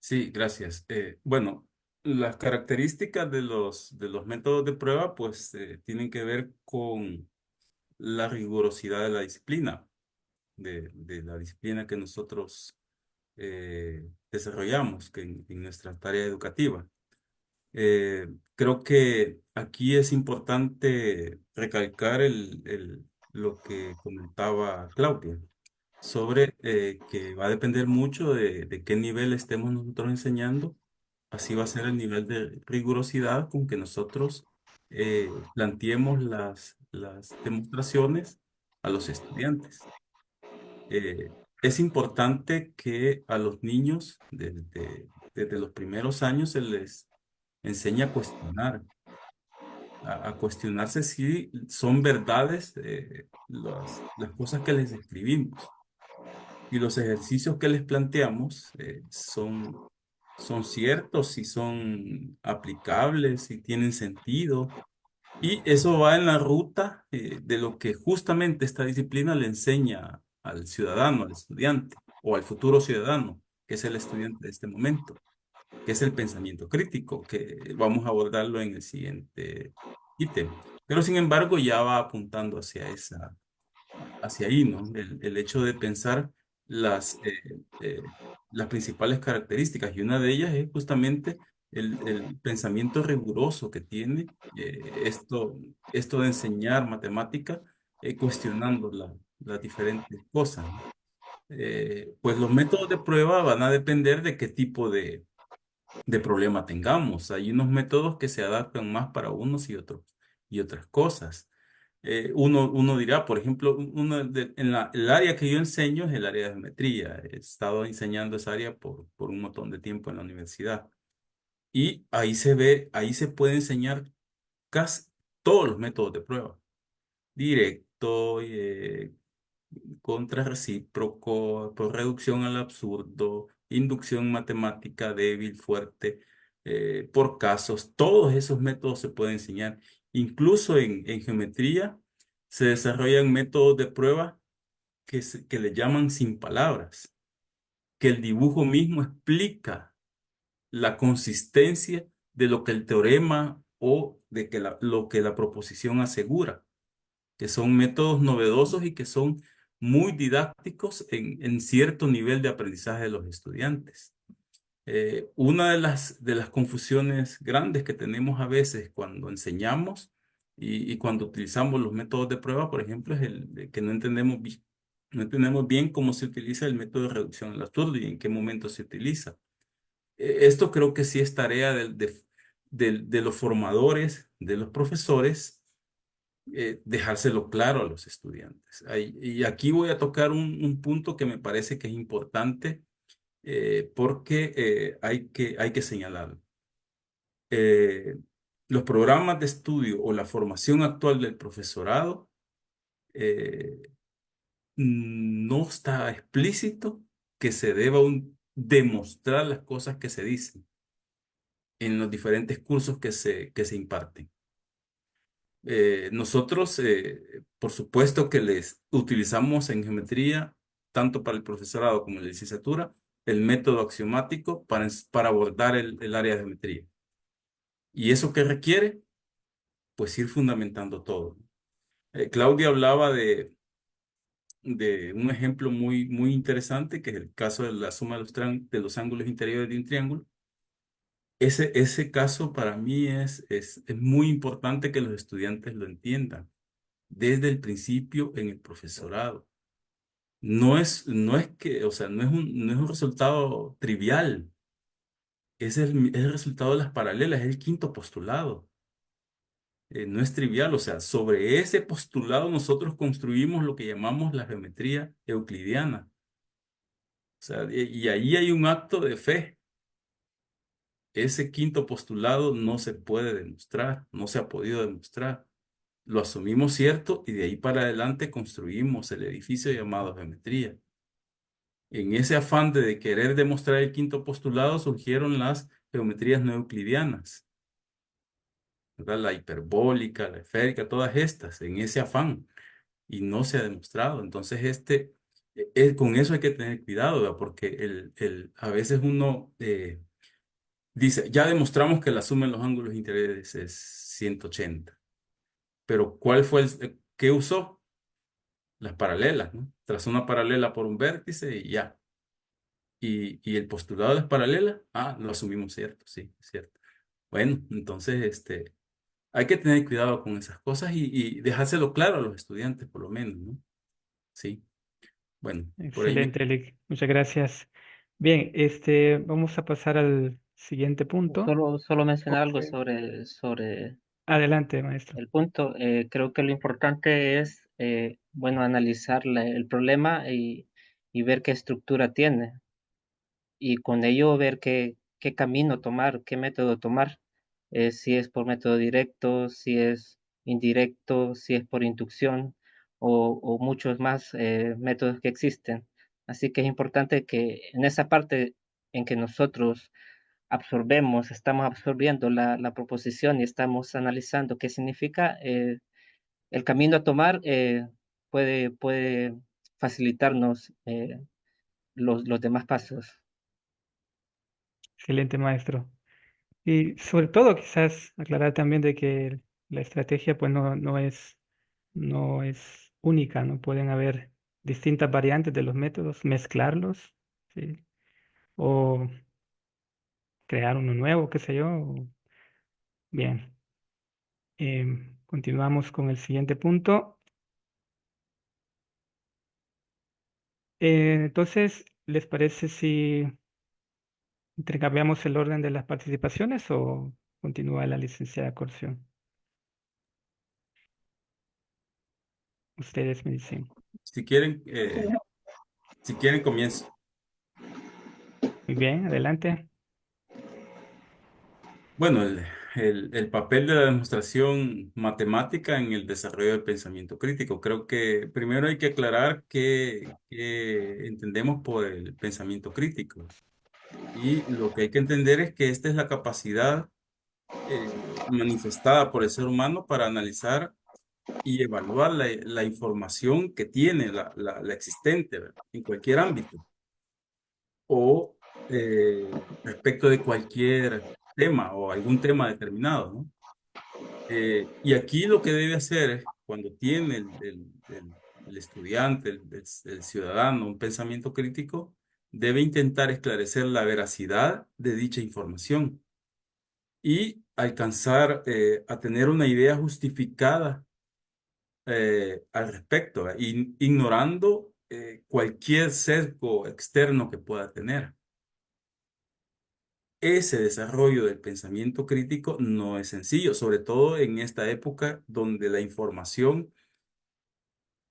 Sí, gracias. Bueno, Las características de los métodos de prueba, pues, tienen que ver con la rigurosidad de la disciplina, de la disciplina que nosotros desarrollamos que en nuestra tarea educativa. Creo que aquí es importante recalcar lo que comentaba Claudia sobre que va a depender mucho de qué nivel estemos nosotros enseñando. Así va a ser el nivel de rigurosidad con que nosotros planteemos las demostraciones a los estudiantes. Es importante que a los niños desde los primeros años se les enseñe a cuestionar, a cuestionarse si son verdades las cosas que les escribimos y los ejercicios que les planteamos son ciertos, si son aplicables, si tienen sentido. Y eso va en la ruta de lo que justamente esta disciplina le enseña al ciudadano, al estudiante o al futuro ciudadano, que es el estudiante de este momento, que es el pensamiento crítico, que vamos a abordarlo en el siguiente ítem. Pero sin embargo ya va apuntando hacia ahí, ¿no? El hecho de pensar las, eh, eh, las principales características y una de ellas es justamente el pensamiento riguroso que tiene esto de enseñar matemática cuestionando las diferentes cosas, ¿no? Pues los métodos de prueba van a depender de qué tipo de problema tengamos. Hay unos métodos que se adaptan más para unos y otros y otras cosas. Uno dirá, por ejemplo, el área que yo enseño es el área de geometría. He estado enseñando esa área por un montón de tiempo en la universidad. Y ahí se puede enseñar casi todos los métodos de prueba. Directo, contrarrecíproco, por reducción al absurdo, inducción matemática débil, fuerte, por casos. Todos esos métodos se pueden enseñar. Incluso en geometría se desarrollan métodos de prueba que le llaman sin palabras, que el dibujo mismo explica la consistencia de lo que el teorema o de que lo que la proposición asegura, que son métodos novedosos y que son muy didácticos en cierto nivel de aprendizaje de los estudiantes. Una de las confusiones grandes que tenemos a veces cuando enseñamos y cuando utilizamos los métodos de prueba, por ejemplo, es el de que no entendemos bien cómo se utiliza el método de reducción al absurdo y en qué momento se utiliza. Esto creo que sí es tarea de los formadores, de los profesores, dejárselo claro a los estudiantes. Y aquí voy a tocar un punto que me parece que es importante porque hay que señalarlo. Eh, los programas de estudio o la formación actual del profesorado eh, no está explícito que se deba demostrar las cosas que se dicen en los diferentes cursos que se imparten. Nosotros, por supuesto que les utilizamos en geometría, tanto para el profesorado como en la licenciatura, el método axiomático para abordar el área de geometría. ¿Y eso qué requiere? Pues ir fundamentando todo. Claudia hablaba de un ejemplo muy interesante, que es el caso de la suma de los ángulos interiores de un triángulo. Ese caso para mí es muy importante que los estudiantes lo entiendan desde el principio en el profesorado. No es que, o sea, no es un resultado trivial. Es el resultado de las paralelas, es el quinto postulado. No es trivial, o sea, sobre ese postulado nosotros construimos lo que llamamos la geometría euclidiana. O sea, y ahí hay un acto de fe. Ese quinto postulado no se puede demostrar, no se ha podido demostrar. Lo asumimos cierto y de ahí para adelante construimos el edificio llamado geometría. En ese afán de querer demostrar el quinto postulado surgieron las geometrías no euclidianas, ¿verdad? La hiperbólica, la esférica, todas estas, en ese afán, y no se ha demostrado. Entonces, con eso hay que tener cuidado, ¿verdad? Porque a veces uno dice, ya demostramos que la suma en los ángulos interiores es 180. Pero ¿cuál fue qué usó? Las paralelas, ¿no? Trazó una paralela por un vértice y ya. Y el postulado de las paralelas, lo asumimos cierto, sí, es cierto. Bueno, entonces, hay que tener cuidado con esas cosas y dejárselo claro a los estudiantes, por lo menos, ¿no? Sí. Bueno, por ahí Excelente, Eric. Muchas gracias. Bien, vamos a pasar al siguiente punto. Solo mencionar algo Ok. sobre Adelante, maestro. el punto. Creo que lo importante es, bueno, analizar el problema y ver qué estructura tiene. Y con ello ver qué camino tomar, qué método tomar, si es por método directo, si es indirecto, si es por inducción o muchos más métodos que existen. Así que es importante que en esa parte en que nosotros estamos absorbiendo la proposición y estamos analizando qué significa, el camino a tomar puede facilitarnos los demás pasos. Excelente, maestro. Y sobre todo, quizás aclarar también de que la estrategia pues no es única, ¿no? Pueden haber distintas variantes de los métodos, mezclarlos, ¿sí? O crear uno nuevo, qué sé yo. Bien, continuamos con el siguiente punto. Entonces, ¿les parece si intercambiamos el orden de las participaciones o continúa la licenciada Corción? Ustedes me dicen. si quieren, si quieren, comienzo. Muy bien, adelante. Bueno, el papel de la demostración matemática en el desarrollo del pensamiento crítico. Creo que primero hay que aclarar qué entendemos por el pensamiento crítico. Y lo que hay que entender es que esta es la capacidad manifestada por el ser humano para analizar y evaluar la información que tiene la existente, ¿verdad? En cualquier ámbito o respecto de cualquier tema o algún tema determinado, ¿no? Y aquí lo que debe hacer es, cuando tiene el estudiante, el ciudadano, un pensamiento crítico, debe intentar esclarecer la veracidad de dicha información y alcanzar a tener una idea justificada al respecto, ¿verdad? Ignorando cualquier sesgo externo que pueda tener. Ese desarrollo del pensamiento crítico no es sencillo, sobre todo en esta época donde la información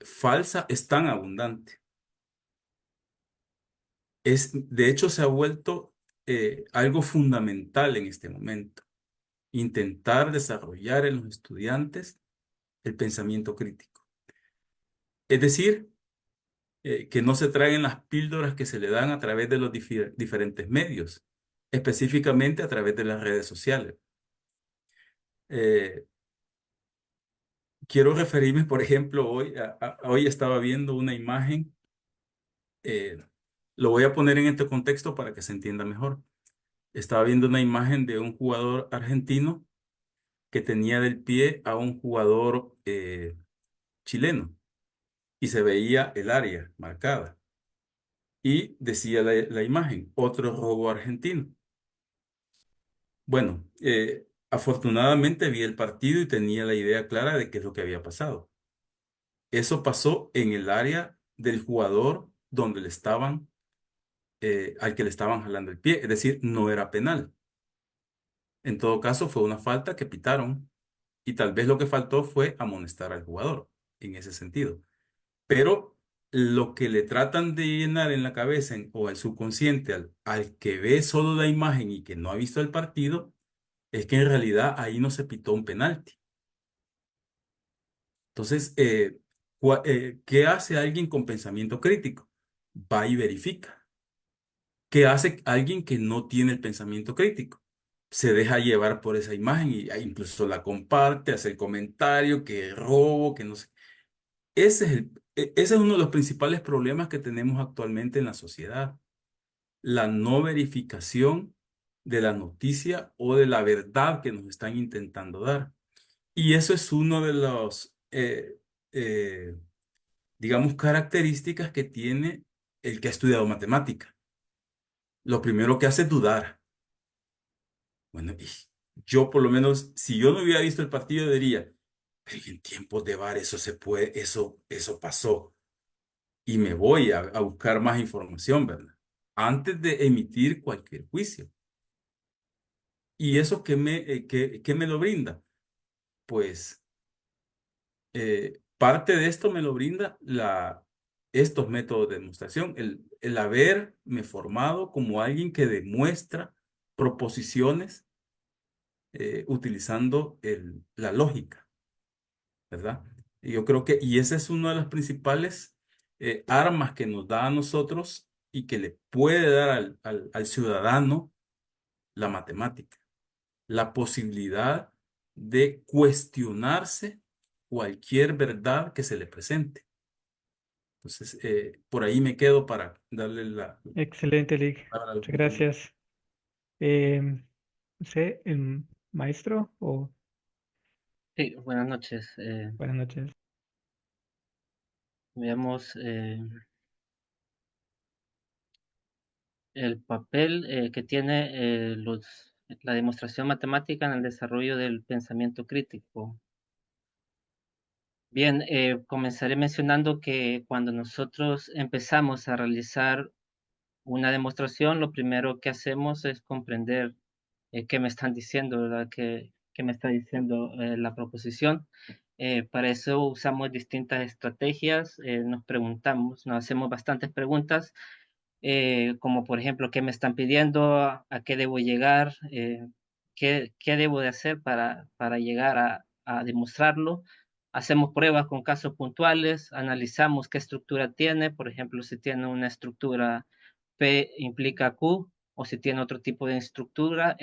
falsa es tan abundante. De hecho, se ha vuelto algo fundamental en este momento, intentar desarrollar en los estudiantes el pensamiento crítico. Es decir, que no se traigan las píldoras que se le dan a través de los diferentes medios, específicamente a través de las redes sociales. Eh, Quiero referirme, por ejemplo, hoy estaba viendo una imagen, eh, lo voy a poner en este contexto para que se entienda mejor. Estaba viendo una imagen de un jugador argentino que tenía del pie a un jugador chileno y se veía el área marcada. Y decía la imagen, otro robo argentino. Bueno, afortunadamente vi el partido y tenía la idea clara de qué es lo que había pasado. Eso pasó en el área del jugador donde al que le estaban jalando el pie, es decir, no era penal. En todo caso, fue una falta que pitaron y tal vez lo que faltó fue amonestar al jugador en ese sentido. Pero lo que le tratan de llenar en la cabeza o el subconsciente al que ve solo la imagen y que no ha visto el partido, es que en realidad ahí no se pitó un penalti. Entonces, ¿qué hace alguien con pensamiento crítico? Va y verifica. ¿Qué hace alguien que no tiene el pensamiento crítico? Se deja llevar por esa imagen y incluso la comparte, hace el comentario, que robo, que no sé. Ese es uno de los principales problemas que tenemos actualmente en la sociedad. La no verificación de la noticia o de la verdad que nos están intentando dar. Y eso es uno de los, digamos, características que tiene el que ha estudiado matemática. Lo primero que hace es dudar. Bueno, y yo por lo menos, si yo no hubiera visto el partido, diría, pero en tiempos de VAR eso se puede, eso pasó. Y me voy a buscar más información, ¿verdad? Antes de emitir cualquier juicio. ¿Y eso qué me lo brinda? Pues parte de esto me lo brinda estos métodos de demostración, el haberme formado como alguien que demuestra proposiciones utilizando la lógica, ¿verdad? Y yo creo y esa es una de las principales armas que nos da a nosotros y que le puede dar al ciudadano la matemática, la posibilidad de cuestionarse cualquier verdad que se le presente. Entonces, por ahí me quedo para darle la Excelente, Lick. palabra al Muchas compañero. gracias. No sé, el maestro o Sí, buenas noches. buenas noches. Veamos el papel que tiene la demostración matemática en el desarrollo del pensamiento crítico. Bien, comenzaré mencionando que cuando nosotros empezamos a realizar una demostración, lo primero que hacemos es comprender qué me están diciendo, ¿verdad? ¿Qué me está diciendo la proposición? Para eso usamos distintas estrategias, nos preguntamos, nos hacemos bastantes preguntas, como por ejemplo, ¿qué me están pidiendo? ¿A qué debo llegar? ¿Qué debo de hacer para llegar a demostrarlo? Hacemos pruebas con casos puntuales, analizamos qué estructura tiene, por ejemplo, si tiene una estructura P implica Q, o si tiene otro tipo de estructura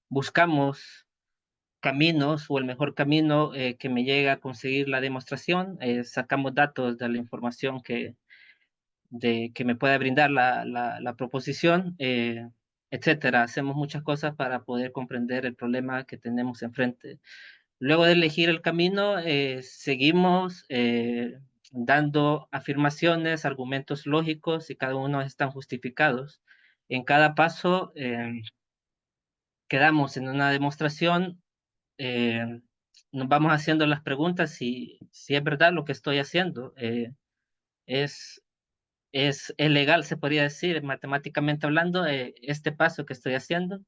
buscamos caminos o el mejor camino que me llegue a conseguir la demostración, sacamos datos de la información que me pueda brindar la proposición, etcétera. Hacemos muchas cosas para poder comprender el problema que tenemos enfrente. Luego de elegir el camino, seguimos dando afirmaciones, argumentos lógicos y cada uno están justificados. En cada paso quedamos en una demostración, nos vamos haciendo las preguntas si es verdad lo que estoy haciendo. Es, es legal, se podría decir, matemáticamente hablando, este paso que estoy haciendo.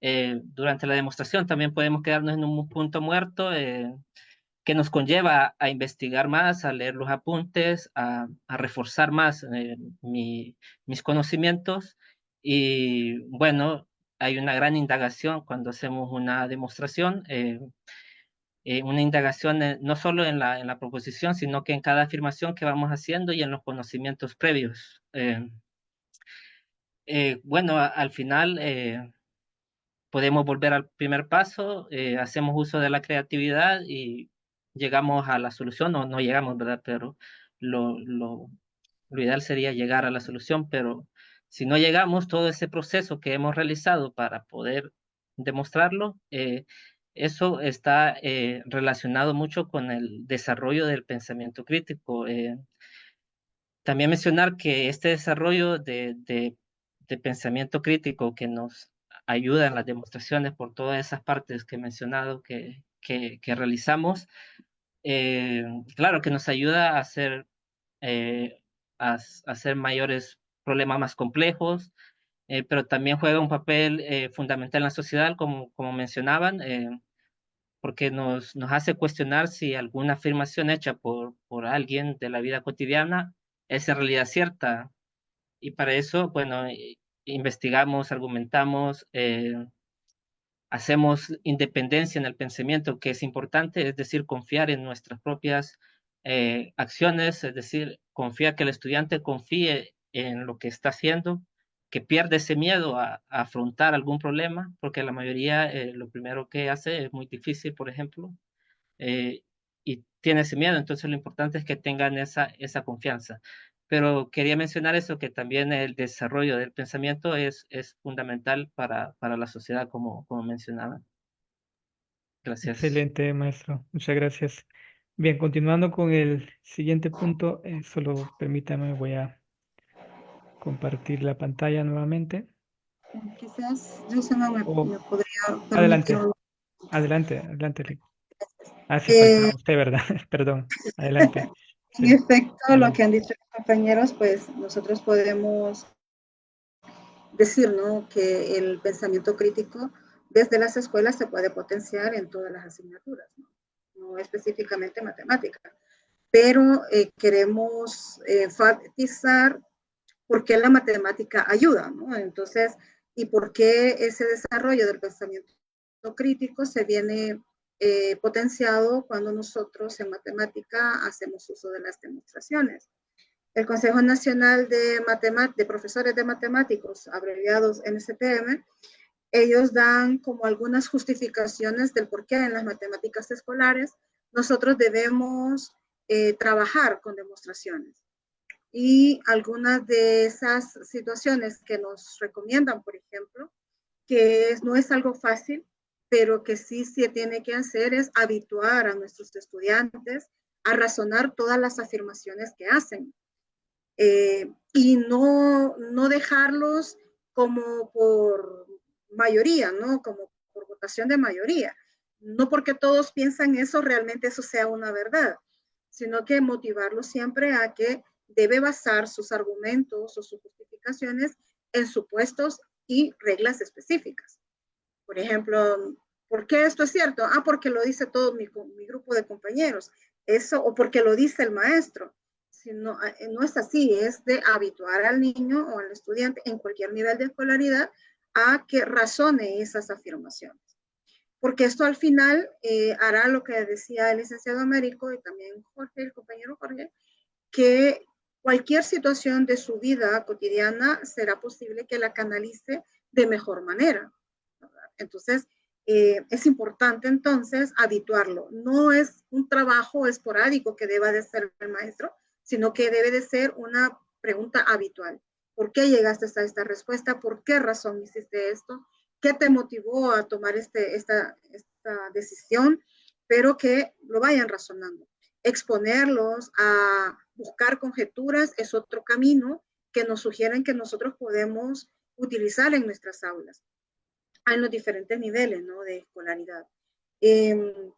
Durante la demostración también podemos quedarnos en un punto muerto que nos conlleva a investigar más, a leer los apuntes, a reforzar más mis conocimientos. Y bueno, hay una gran indagación cuando hacemos una demostración, una indagación no solo en la proposición, sino que en cada afirmación que vamos haciendo y en los conocimientos previos. Bueno, al final podemos volver al primer paso, hacemos uso de la creatividad y llegamos a la solución, o no llegamos, ¿verdad? Pero lo, lo, lo ideal sería llegar a la solución, pero si no llegamos, todo ese proceso que hemos realizado para poder demostrarlo, eso está relacionado mucho con el desarrollo del pensamiento crítico. También mencionar que este desarrollo de pensamiento crítico que nos ayuda en las demostraciones por todas esas partes que he mencionado que realizamos, claro que nos ayuda a eh, hacer mayores problemas más complejos, pero también juega un papel fundamental en la sociedad, como mencionaban, porque nos hace cuestionar si alguna afirmación hecha por alguien de la vida cotidiana es en realidad cierta. Y para eso, bueno, investigamos, argumentamos, hacemos independencia en el pensamiento, que es importante, es decir, confiar en nuestras propias acciones, es decir, confiar que el estudiante confíe en lo que está haciendo, que pierda ese miedo a afrontar algún problema, porque la mayoría lo primero que hace es muy difícil, por ejemplo, y tiene ese miedo, entonces lo importante es que tengan esa confianza. Pero quería mencionar eso, que también el desarrollo del pensamiento es fundamental para la sociedad, como mencionaba. Gracias. Excelente, maestro. Muchas gracias. Bien, continuando con el siguiente punto, solo permítame, voy a compartir la pantalla nuevamente. Quizás yo se me O podría permitir. adelante, adelante, Lick. Ah, sí, faltaba Eh, usted, ¿verdad? Perdón. Adelante. en Sí, efecto, lo que adelante. han dicho los compañeros, pues nosotros podemos decir, ¿no? Que el pensamiento crítico desde las escuelas se puede potenciar en todas las asignaturas, ¿no? No específicamente matemática, pero queremos enfatizar por qué la matemática ayuda, ¿no? Entonces, y por qué ese desarrollo del pensamiento crítico se viene potenciado cuando nosotros en matemática hacemos uso de las demostraciones. El Consejo Nacional de Profesores de Matemáticos, abreviados NCTM, ellos dan como algunas justificaciones del por qué en las matemáticas escolares nosotros debemos trabajar con demostraciones. Y algunas de esas situaciones que nos recomiendan, por ejemplo, que no es algo fácil, pero que sí se tiene que hacer es habituar a nuestros estudiantes a razonar todas las afirmaciones que hacen y no dejarlos como por mayoría, ¿no? Como por votación de mayoría. No porque todos piensan eso, realmente eso sea una verdad, sino que motivarlos siempre a que debe basar sus argumentos o sus justificaciones en supuestos y reglas específicas. Por ejemplo, ¿por qué esto es cierto? Ah, porque lo dice todo mi grupo de compañeros. Eso, o porque lo dice el maestro. Si no, no es así, es de habituar al niño o al estudiante en cualquier nivel de escolaridad a que razone esas afirmaciones. Porque esto al final hará lo que decía el licenciado Américo y también Jorge, el compañero Jorge, que cualquier situación de su vida cotidiana será posible que la canalice de mejor manera. Entonces, es importante entonces habituarlo. No es un trabajo esporádico que deba de ser el maestro, sino que debe de ser una pregunta habitual. ¿Por qué llegaste a esta respuesta? ¿Por qué razón hiciste esto? ¿Qué te motivó a tomar esta decisión? Pero que lo vayan razonando. Exponerlos a buscar conjeturas es otro camino que nos sugieren que nosotros podemos utilizar en nuestras aulas en los diferentes niveles, ¿no? De escolaridad.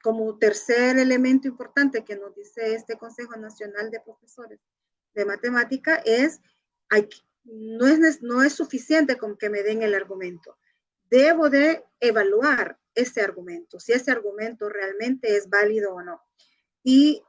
Como tercer elemento importante que nos dice este Consejo Nacional de Profesores de Matemática es, no es suficiente con que me den el argumento. Debo de evaluar ese argumento, si ese argumento realmente es válido o no. Y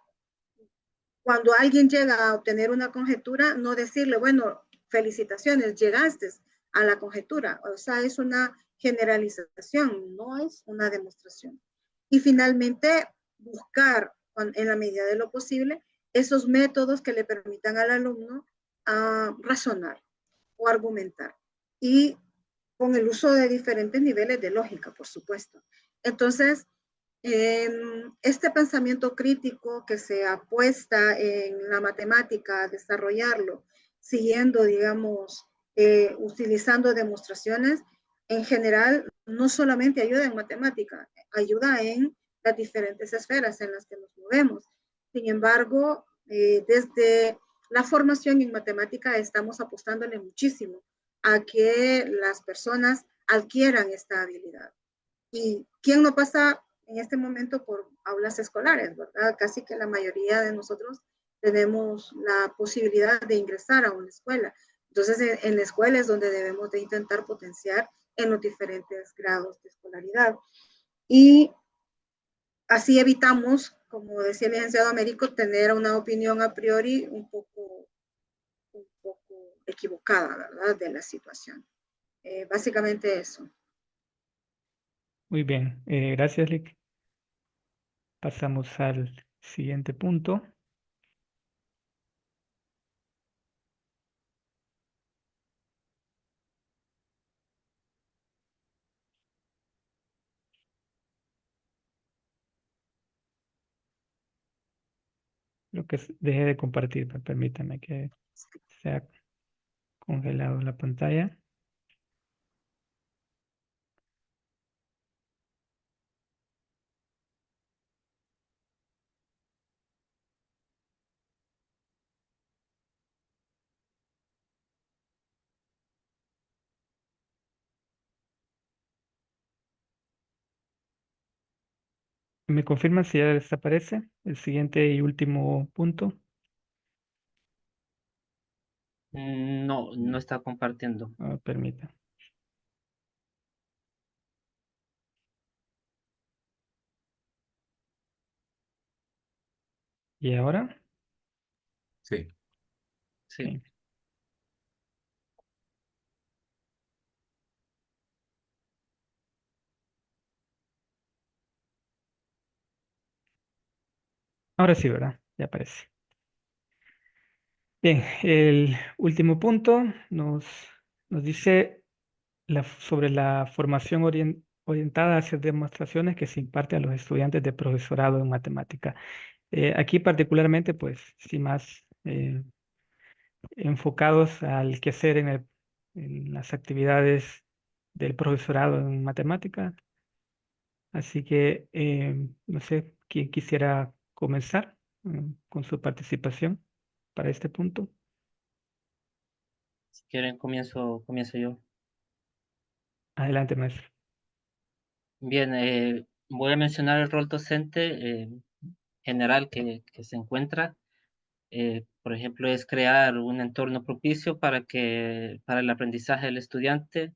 cuando alguien llega a obtener una conjetura, no decirle, bueno, felicitaciones, llegaste a la conjetura. O sea, es una generalización, no es una demostración. Y finalmente, buscar en la medida de lo posible esos métodos que le permitan al alumno razonar o argumentar. Y con el uso de diferentes niveles de lógica, por supuesto. Entonces, este pensamiento crítico que se apuesta en la matemática a desarrollarlo, siguiendo, digamos, utilizando demostraciones, en general no solamente ayuda en matemática, ayuda en las diferentes esferas en las que nos movemos. Sin embargo, desde la formación en matemática estamos apostándole muchísimo a que las personas adquieran esta habilidad. ¿Y quién no pasa en este momento por aulas escolares, verdad? Casi que la mayoría de nosotros tenemos la posibilidad de ingresar a una escuela. Entonces, en la escuela es donde debemos de intentar potenciar en los diferentes grados de escolaridad. Y así evitamos, como decía el licenciado Américo, tener una opinión a priori un poco equivocada, ¿verdad? De la situación. Básicamente eso. Muy bien. Gracias, Lick. Pasamos al siguiente punto. Creo que dejé de compartir, permítame que se ha congelado la pantalla. ¿Me confirman si ya desaparece? El siguiente y último punto. No, no está compartiendo. Permita. ¿Y ahora? Sí. Sí. Sí. Ahora sí, ¿verdad? Ya aparece. Bien, el último punto nos dice sobre la formación orientada hacia demostraciones que se imparte a los estudiantes de profesorado en matemática. Aquí particularmente, pues, sí más enfocados al quehacer en las actividades del profesorado en matemática. Así que, no sé, quién quisiera comenzar con su participación para este punto. Si quieren, comienzo yo. Adelante, maestro. Bien, voy a mencionar el rol docente general que se encuentra. Por ejemplo, es crear un entorno propicio para el aprendizaje del estudiante,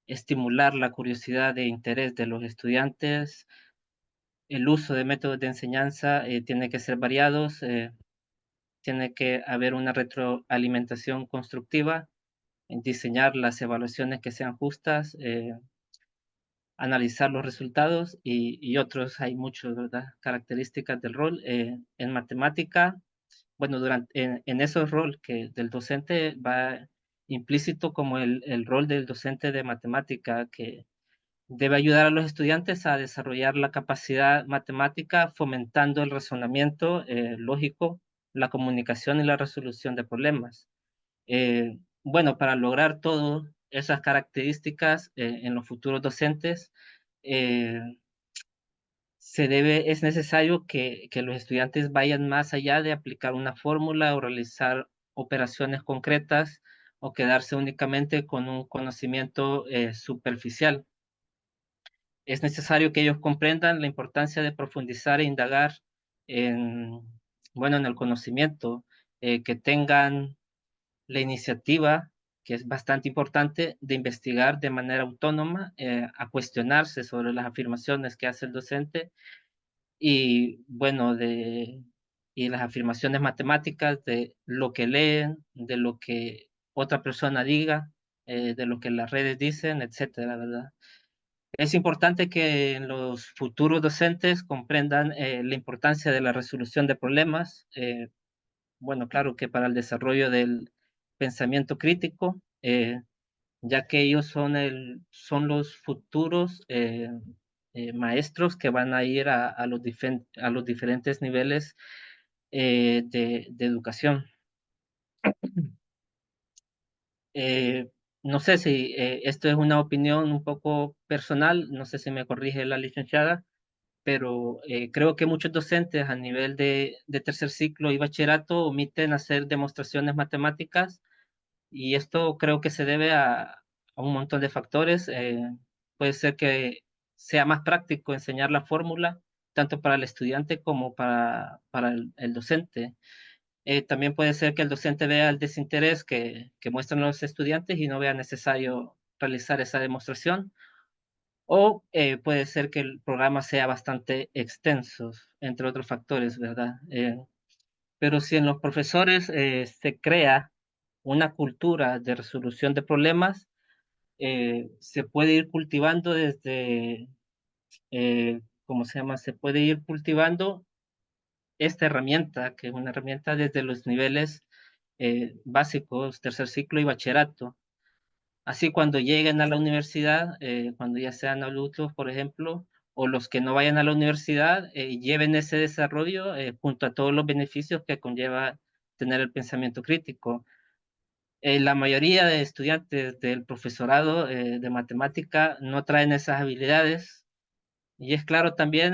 estimular la curiosidad e interés de los estudiantes. El uso de métodos de enseñanza tiene que ser variados, tiene que haber una retroalimentación constructiva, en diseñar las evaluaciones que sean justas, analizar los resultados y otros, hay muchas, ¿verdad? Características del rol. En matemática, bueno, en esos roles que del docente va implícito como el rol del docente de matemática, que debe ayudar a los estudiantes a desarrollar la capacidad matemática, fomentando el razonamiento lógico, la comunicación y la resolución de problemas. Bueno, para lograr todas esas características en los futuros docentes, eh, es necesario que los estudiantes vayan más allá de aplicar una fórmula o realizar operaciones concretas o quedarse únicamente con un conocimiento superficial. Es necesario que ellos comprendan la importancia de profundizar e indagar en, bueno, en el conocimiento, que tengan la iniciativa, que es bastante importante, de investigar de manera autónoma, a cuestionarse sobre las afirmaciones que hace el docente y, bueno, y las afirmaciones matemáticas de lo que leen, de lo que otra persona diga, de lo que las redes dicen, etcétera, ¿verdad? Es importante que los futuros docentes comprendan la importancia de la resolución de problemas. Bueno, claro que para el desarrollo del pensamiento crítico, ya que ellos son los futuros maestros que van a ir a los diferentes niveles de educación. Eh, no sé si esto es una opinión un poco personal, no sé si me corrige la licenciada, pero creo que muchos docentes a nivel de tercer ciclo y bachillerato omiten hacer demostraciones matemáticas y esto creo que se debe a un montón de factores. Puede ser que sea más práctico enseñar la fórmula, tanto para el estudiante como para el docente. También puede ser que el docente vea el desinterés que muestran los estudiantes y no vea necesario realizar esa demostración. O puede ser que el programa sea bastante extenso, entre otros factores, ¿verdad? Pero si en los profesores se crea una cultura de resolución de problemas, se puede ir cultivando ¿cómo se llama? Se puede ir cultivando esta herramienta, que es una herramienta desde los niveles básicos, tercer ciclo y bachillerato. Así cuando lleguen a la universidad, cuando ya sean adultos, por ejemplo, o los que no vayan a la universidad lleven ese desarrollo junto a todos los beneficios que conlleva tener el pensamiento crítico. La mayoría de estudiantes del profesorado de matemática no traen esas habilidades y es claro también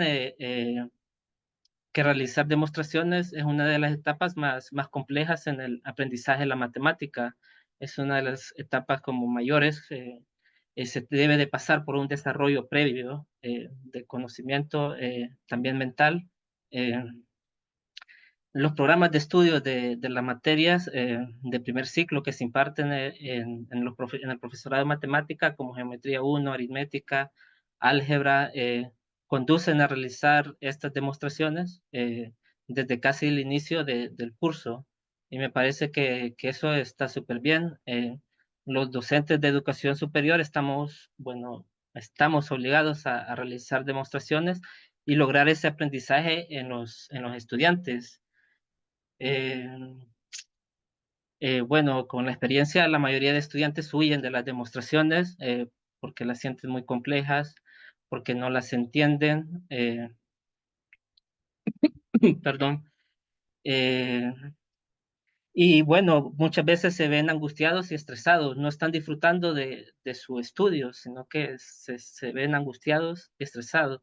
que realizar demostraciones es una de las etapas más complejas en el aprendizaje de la matemática. Es una de las etapas como mayores. Se debe de pasar por un desarrollo previo de conocimiento también mental. Eh, los programas de estudio de las materias de primer ciclo que se imparten en el profesorado de matemática, como geometría 1, aritmética, álgebra, conducen a realizar estas demostraciones desde casi el inicio del curso. Y me parece que eso está súper bien. Los docentes de educación superior estamos obligados a realizar demostraciones y lograr ese aprendizaje en los estudiantes. Eh, bueno, con la experiencia, la mayoría de estudiantes huyen de las demostraciones porque las sienten muy complejas, porque no las entienden, perdón. Eh, y bueno, muchas veces se ven angustiados y estresados, no están disfrutando de su estudio, sino que se ven angustiados y estresados.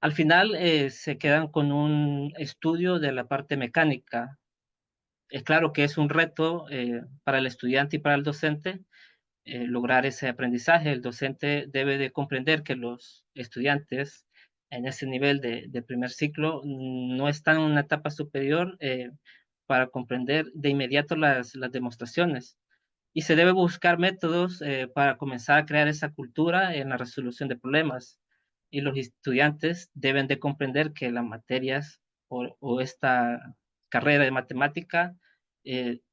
Al final se quedan con un estudio de la parte mecánica. Es claro que es un reto para el estudiante y para el docente lograr ese aprendizaje. El docente debe de comprender que los estudiantes en ese nivel de primer ciclo no están en una etapa superior para comprender de inmediato las demostraciones. Y se debe buscar métodos para comenzar a crear esa cultura en la resolución de problemas. Y los estudiantes deben de comprender que las materias o esta carrera de matemática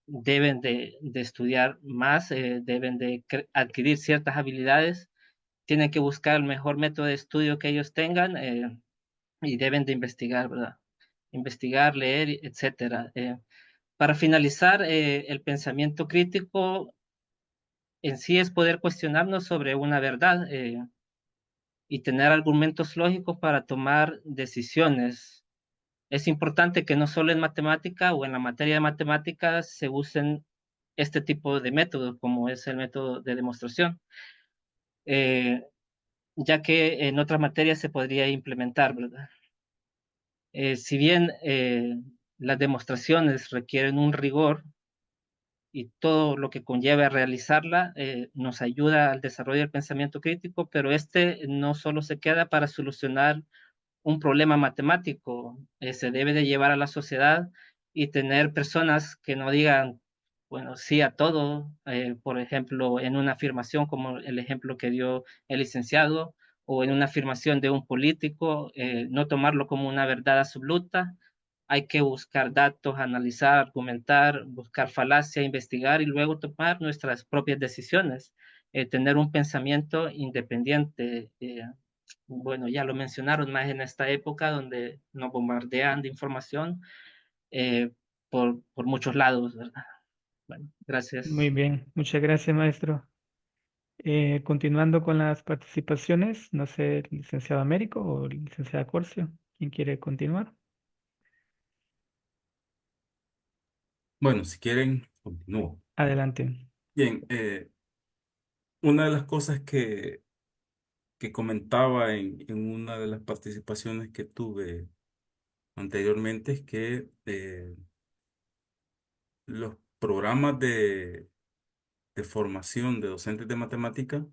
deben de estudiar más, deben de adquirir ciertas habilidades, tienen que buscar el mejor método de estudio que ellos tengan y deben de investigar, ¿verdad? Investigar, leer, etcétera. Para finalizar, el pensamiento crítico en sí es poder cuestionarnos sobre una verdad y tener argumentos lógicos para tomar decisiones. Es importante que no solo en matemática o en la materia de matemáticas se usen este tipo de métodos, como es el método de demostración, eh, ya que en otras materias se podría implementar, ¿verdad? Si bien las demostraciones requieren un rigor y todo lo que conlleva realizarla nos ayuda al desarrollo del pensamiento crítico, pero este no solo se queda para solucionar un problema matemático, se debe de llevar a la sociedad y tener personas que no digan, bueno, sí a todo, por ejemplo, en una afirmación como el ejemplo que dio el licenciado, o en una afirmación de un político, no tomarlo como una verdad absoluta. Hay que buscar datos, analizar, argumentar, buscar falacia, investigar y luego tomar nuestras propias decisiones. Tener un pensamiento independiente. Bueno, ya lo mencionaron más en esta época donde nos bombardean de información eh, por muchos lados, ¿verdad? Bueno, Muy gracias. bien, muchas gracias, maestro. Continuando con las participaciones, no sé, licenciado Américo o licenciada Corcio, ¿quién quiere continuar? Bueno, si quieren, continúo. Adelante. Bien, una de las cosas que comentaba en una de las participaciones que tuve anteriormente es que los programas de formación de docentes de matemática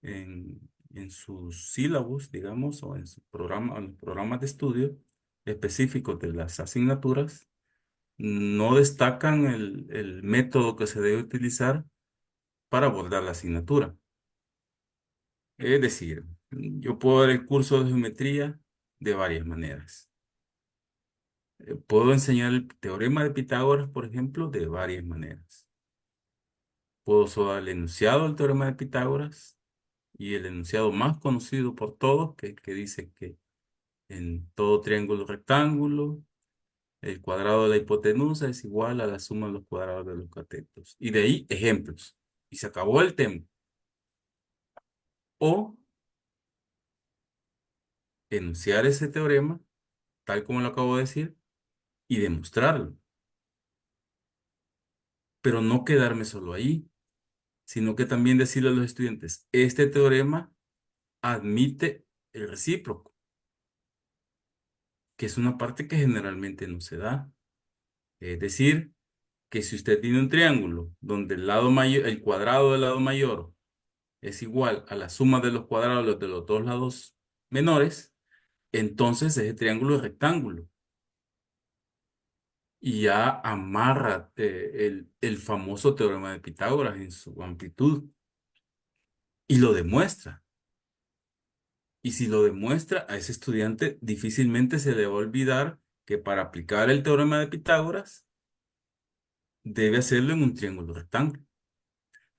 en sus sílabos, digamos, o en su programa, en los programas de estudio específicos de las asignaturas, no destacan el método que se debe utilizar para abordar la asignatura. Es decir, yo puedo dar el curso de geometría de varias maneras. Puedo enseñar el teorema de Pitágoras, por ejemplo, de varias maneras. Puedo solo dar el enunciado del teorema de Pitágoras y el enunciado más conocido por todos, que dice que en todo triángulo rectángulo, el cuadrado de la hipotenusa es igual a la suma de los cuadrados de los catetos. Y de ahí ejemplos. Y se acabó el tema. O enunciar ese teorema, tal como lo acabo de decir, y demostrarlo. Pero no quedarme solo ahí, sino que también decirle a los estudiantes, este teorema admite el recíproco, que es una parte que generalmente no se da. Es decir, que si usted tiene un triángulo donde el lado mayor, el cuadrado del lado mayor es igual a la suma de los cuadrados de los dos lados menores, entonces ese triángulo es rectángulo. Y ya amarra el famoso teorema de Pitágoras en su amplitud y lo demuestra. Y si lo demuestra, a ese estudiante difícilmente se le va a olvidar que para aplicar el teorema de Pitágoras debe hacerlo en un triángulo rectángulo.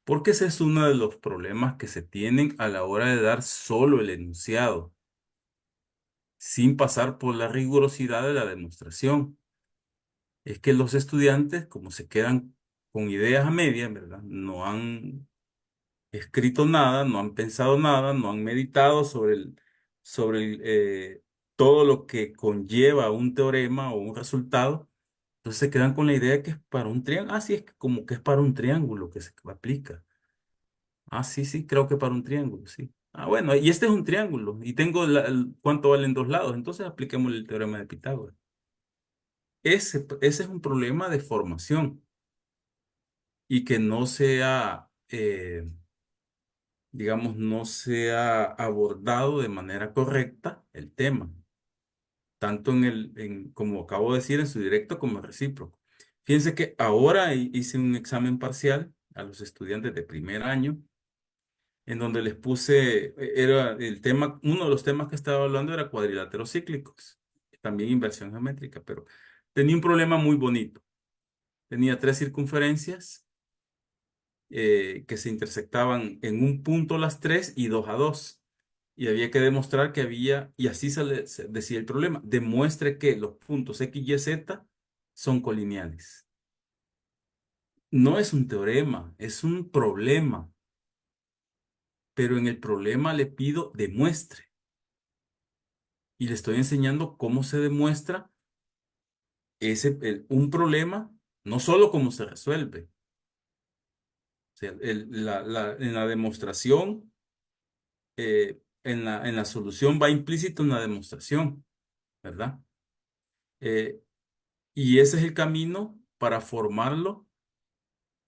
Porque ese es uno de los problemas que se tienen a la hora de dar solo el enunciado, sin pasar por la rigurosidad de la demostración. Es que los estudiantes, como se quedan con ideas a medias, ¿verdad? No han escrito nada, no han pensado nada, no han meditado sobre todo lo que conlleva un teorema o un resultado. Entonces se quedan con la idea que es para un triángulo. Ah, sí, es que como que es para un triángulo que se aplica. Ah, sí, sí, creo que para un triángulo, sí. Ah, bueno, y este es un triángulo y tengo cuánto valen dos lados, entonces apliquemos el teorema de Pitágoras. Ese es un problema de formación y que no sea, digamos, no se ha abordado de manera correcta el tema, tanto como acabo de decir, en su directo como en recíproco. Fíjense que ahora hice un examen parcial a los estudiantes de primer año, en donde les puse, era el tema, uno de los temas que estaba hablando era cuadriláteros cíclicos, también inversión geométrica, pero tenía un problema muy bonito. Tenía tres circunferencias que se intersectaban en un punto las tres y 2 a 2. Y había que demostrar que había, y así se decía el problema, demuestre que los puntos X, Y, Z son colineales. No es un teorema, es un problema, pero en el problema le pido demuestre. Y le estoy enseñando cómo se demuestra un problema, no solo cómo se resuelve. O sea, en la demostración en la solución va implícito una demostración, ¿verdad? Eh, y ese es el camino para formarlo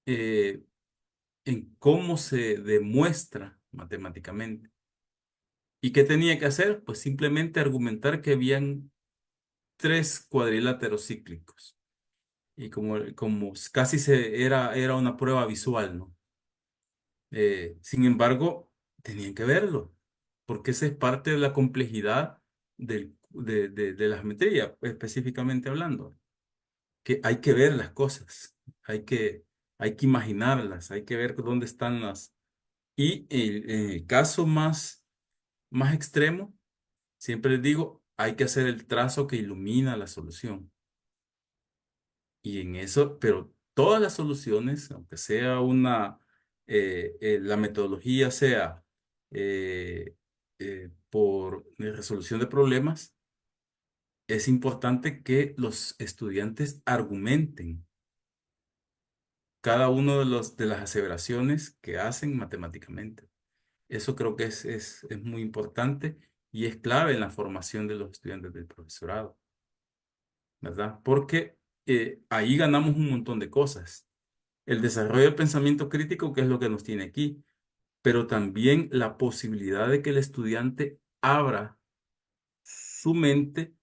eh, en cómo se demuestra matemáticamente. ¿Y qué tenía que hacer? Pues simplemente argumentar que habían tres cuadriláteros cíclicos. Y como casi era una prueba visual, ¿no? Sin embargo, tenían que verlo, porque esa es parte de la complejidad de la geometría, específicamente hablando, que hay que ver las cosas, hay que imaginarlas, hay que ver dónde están las... Y en el caso más extremo, siempre les digo, hay que hacer el trazo que ilumina la solución. Y en eso, pero todas las soluciones, aunque sea la metodología sea por resolución de problemas, es importante que los estudiantes argumenten cada uno de las aseveraciones que hacen matemáticamente. Eso creo que es muy importante y es clave en la formación de los estudiantes del profesorado, ¿verdad? Porque ahí ganamos un montón de cosas. El desarrollo del pensamiento crítico, que es lo que nos tiene aquí, pero también la posibilidad de que el estudiante abra su mente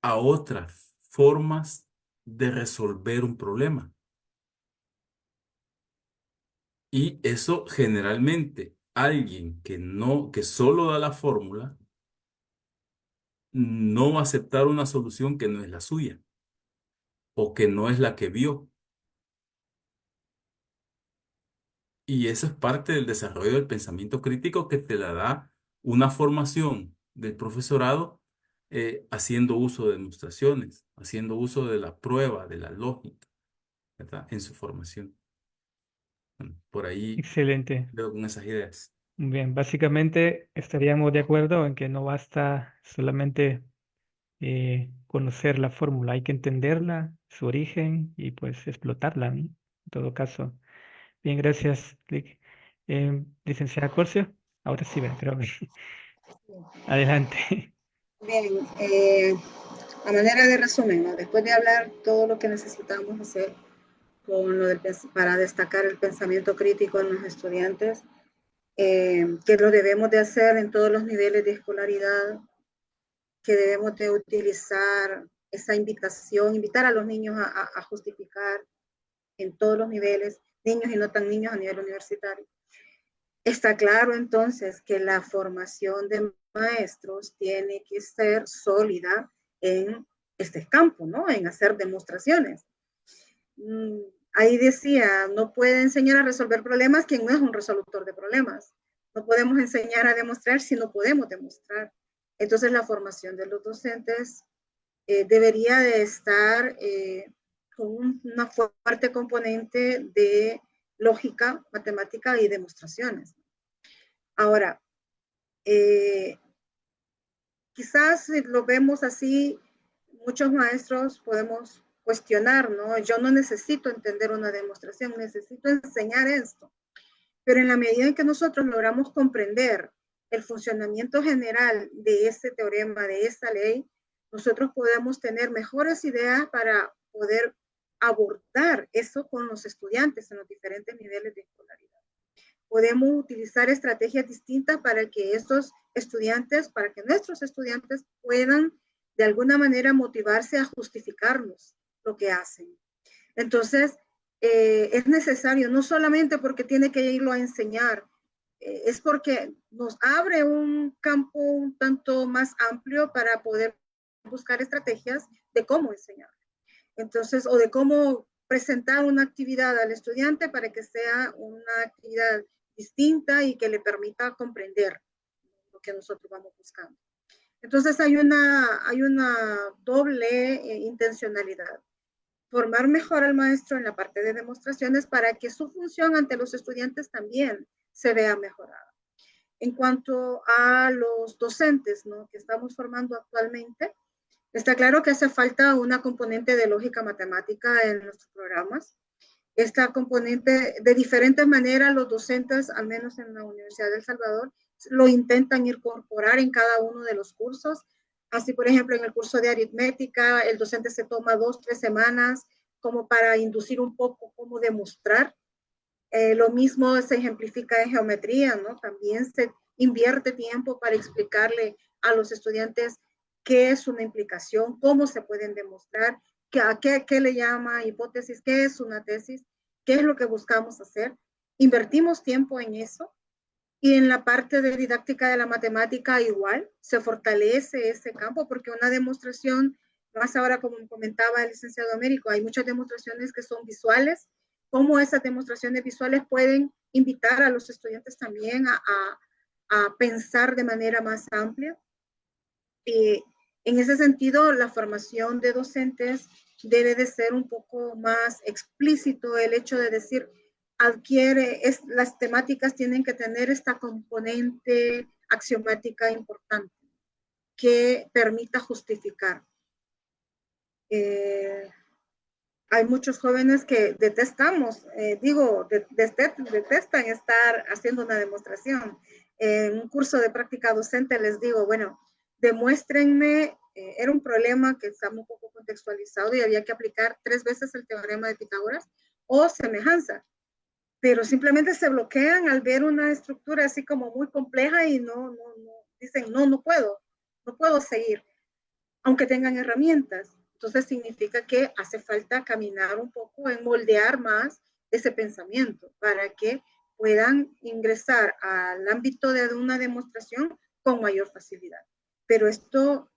a otras formas de resolver un problema. Y eso generalmente alguien que solo da la fórmula, no va a aceptar una solución que no es la suya o que no es la que vio. Y eso es parte del desarrollo del pensamiento crítico que te la da una formación del profesorado haciendo uso de demostraciones, haciendo uso de la prueba, de la lógica, ¿verdad? En su formación. Bueno, por ahí Excelente. veo con esas ideas. Bien, básicamente estaríamos de acuerdo en que no basta solamente conocer la fórmula, hay que entenderla, su origen y pues explotarla, ¿no? En todo caso. Bien, gracias, Lick. Licenciada Corcio, ahora sí, creo que adelante. Bien, a manera de resumen, ¿no? Después de hablar todo lo que necesitamos hacer con para destacar el pensamiento crítico en los estudiantes, que lo debemos de hacer en todos los niveles de escolaridad, que debemos de utilizar esa invitación, invitar a los niños a justificar en todos los niveles, niños y no tan niños a nivel universitario. Está claro entonces que la formación de maestros tiene que ser sólida en este campo, ¿no? En hacer demostraciones. Ahí decía, no puede enseñar a resolver problemas quien no es un resolutor de problemas. No podemos enseñar a demostrar si no podemos demostrar. Entonces la formación de los docentes debería de estar con una fuerte componente de lógica, matemática y demostraciones. Ahora, quizás si lo vemos así, muchos maestros podemos cuestionar, ¿no? Yo no necesito entender una demostración, necesito enseñar esto. Pero en la medida en que nosotros logramos comprender el funcionamiento general de ese teorema, de esa ley, nosotros podemos tener mejores ideas para poder abordar eso con los estudiantes en los diferentes niveles de escolaridad. Podemos utilizar estrategias distintas para que estos estudiantes, para que nuestros estudiantes puedan de alguna manera motivarse a justificarnos lo que hacen. Entonces, es necesario, no solamente porque tiene que irlo a enseñar, es porque nos abre un campo un tanto más amplio para poder buscar estrategias de cómo enseñar. Entonces, o de cómo presentar una actividad al estudiante para que sea una actividad distinta y que le permita comprender lo que nosotros vamos buscando. Entonces, hay una doble intencionalidad. Formar mejor al maestro en la parte de demostraciones para que su función ante los estudiantes también se vea mejorada. En cuanto a los docentes, ¿no?, que estamos formando actualmente, está claro que hace falta una componente de lógica matemática en nuestros programas. Esta componente, de diferentes maneras, los docentes, al menos en la Universidad de El Salvador, lo intentan incorporar en cada uno de los cursos. Así, por ejemplo, en el curso de aritmética, el docente se toma 2 o 3 semanas como para inducir un poco cómo demostrar. Lo mismo se ejemplifica en geometría, ¿no? También se invierte tiempo para explicarle a los estudiantes qué es una implicación, cómo se pueden demostrar, qué le llama hipótesis, qué es una tesis, qué es lo que buscamos hacer. Invertimos tiempo en eso. Y en la parte de didáctica de la matemática igual, se fortalece ese campo porque una demostración, más ahora como comentaba el licenciado Américo, hay muchas demostraciones que son visuales, cómo esas demostraciones visuales pueden invitar a los estudiantes también a pensar de manera más amplia. Y en ese sentido, la formación de docentes debe de ser un poco más explícito el hecho de decir, las temáticas tienen que tener esta componente axiomática importante que permita justificar. Hay muchos jóvenes que detestan estar haciendo una demostración. En un curso de práctica docente les digo, bueno, demuéstrenme, era un problema que está un poco contextualizado y había que aplicar 3 veces el teorema de Pitágoras o semejanza, pero simplemente se bloquean al ver una estructura así como muy compleja y dicen, no puedo seguir, aunque tengan herramientas. Entonces significa que hace falta caminar un poco en moldear más ese pensamiento para que puedan ingresar al ámbito de una demostración con mayor facilidad. Pero esto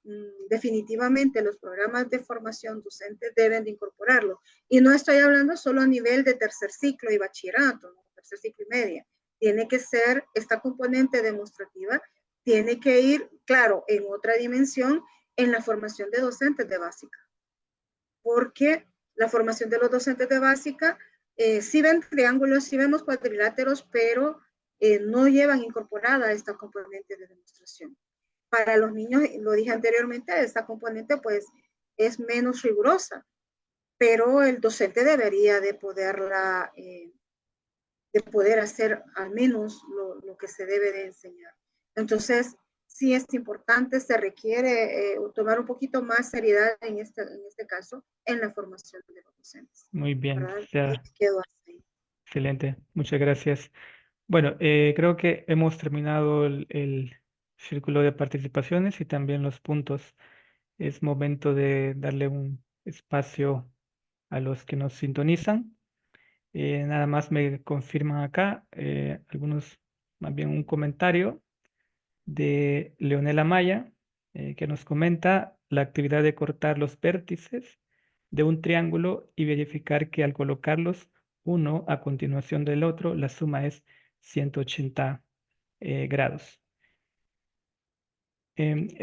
definitivamente los programas de formación docente deben de incorporarlo. Y no estoy hablando solo a nivel de tercer ciclo y bachillerato, ¿no? Tercer ciclo y media. Tiene que ser esta componente demostrativa, tiene que ir, claro, en otra dimensión, en la formación de docentes de básica. Porque la formación de los docentes de básica, sí ven triángulos, sí vemos cuadriláteros, pero no llevan incorporada esta componente de demostración. Para los niños, lo dije anteriormente, esta componente pues es menos rigurosa, pero el docente debería de poderla, de poder hacer al menos lo que se debe de enseñar. Entonces, sí es importante, se requiere tomar un poquito más seriedad en este caso, en la formación de los docentes. Muy bien, ¿Verdad? ya, Quedo así. excelente. Muchas gracias. Bueno, creo que hemos terminado el círculo de participaciones y también los puntos. Es momento de darle un espacio a los que nos sintonizan. Nada más me confirman acá algunos, más bien un comentario de Leonela Maya, que nos comenta la actividad de cortar los vértices de un triángulo y verificar que al colocarlos uno a continuación del otro, la suma es 180 grados.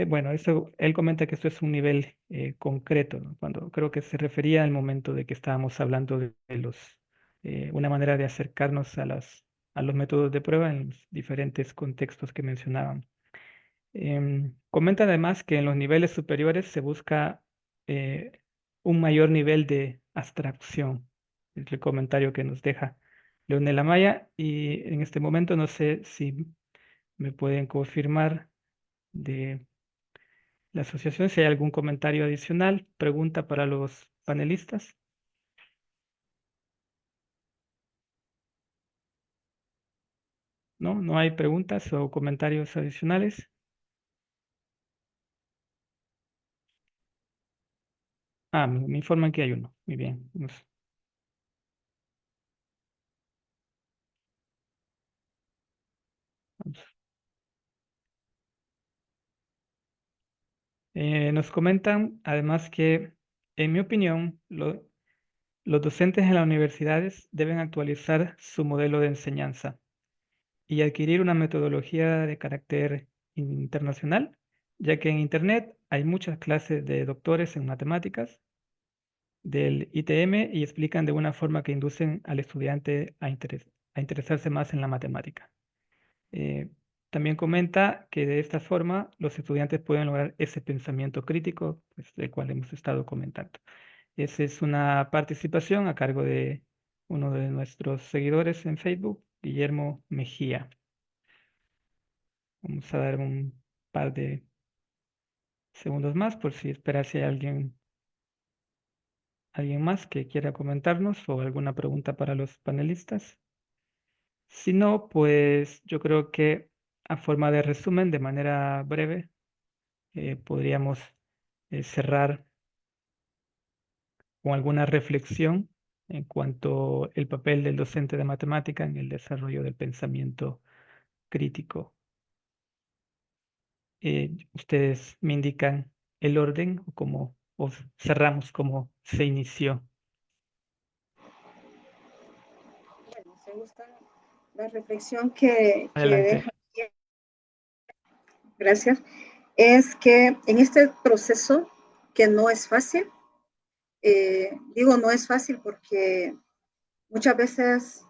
Bueno, él comenta que esto es un nivel concreto, ¿no? Cuando creo que se refería al momento de que estábamos hablando de una manera de acercarnos a los métodos de prueba en los diferentes contextos que mencionaban. Comenta además que en los niveles superiores se busca eh, un mayor nivel de abstracción. Es el comentario que nos deja Leonela Maya, y en este momento no sé si me pueden confirmar de la asociación si hay algún comentario adicional, pregunta para los panelistas. ¿No? ¿No hay preguntas o comentarios adicionales? Ah, me informan que hay uno. Muy bien. Vamos. Nos comentan además que, en mi opinión, los docentes en las universidades deben actualizar su modelo de enseñanza y adquirir una metodología de carácter internacional, ya que en Internet hay muchas clases de doctores en matemáticas del ITM y explican de una forma que inducen al estudiante a interesarse más en la matemática. Eh, También comenta que de esta forma los estudiantes pueden lograr ese pensamiento crítico, pues, del cual hemos estado comentando. Esa es una participación a cargo de uno de nuestros seguidores en Facebook, Guillermo Mejía. Vamos a dar un par de segundos más por si espera si hay alguien más que quiera comentarnos o alguna pregunta para los panelistas. Si no, pues yo creo que a forma de resumen, de manera breve, podríamos cerrar con alguna reflexión en cuanto al papel del docente de matemática en el desarrollo del pensamiento crítico. Ustedes me indican el orden o cerramos como se inició. Bueno, se gusta la reflexión que Adelante. deja, gracias, es que en este proceso que no es fácil, digo no es fácil porque muchas veces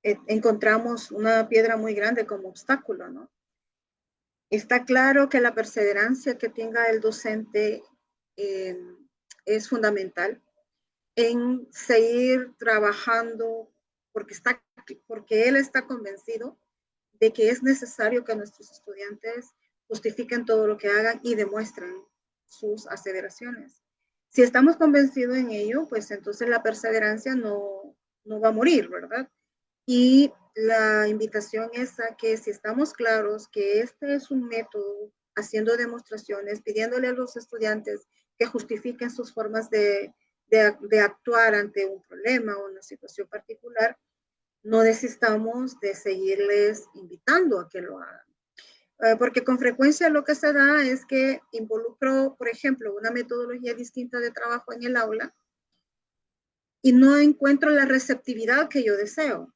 encontramos una piedra muy grande como obstáculo, ¿no? Está claro que la perseverancia que tenga el docente eh, es fundamental en seguir trabajando porque él está convencido de que es necesario que nuestros estudiantes justifiquen todo lo que hagan y demuestren sus aseveraciones. Si estamos convencidos en ello, pues entonces la perseverancia no va a morir, ¿verdad? Y la invitación es a que si estamos claros que este es un método, haciendo demostraciones, pidiéndole a los estudiantes que justifiquen sus formas de actuar ante un problema o una situación particular, no necesitamos de seguirles invitando a que lo hagan. Porque con frecuencia lo que se da es que involucro, por ejemplo, una metodología distinta de trabajo en el aula y no encuentro la receptividad que yo deseo.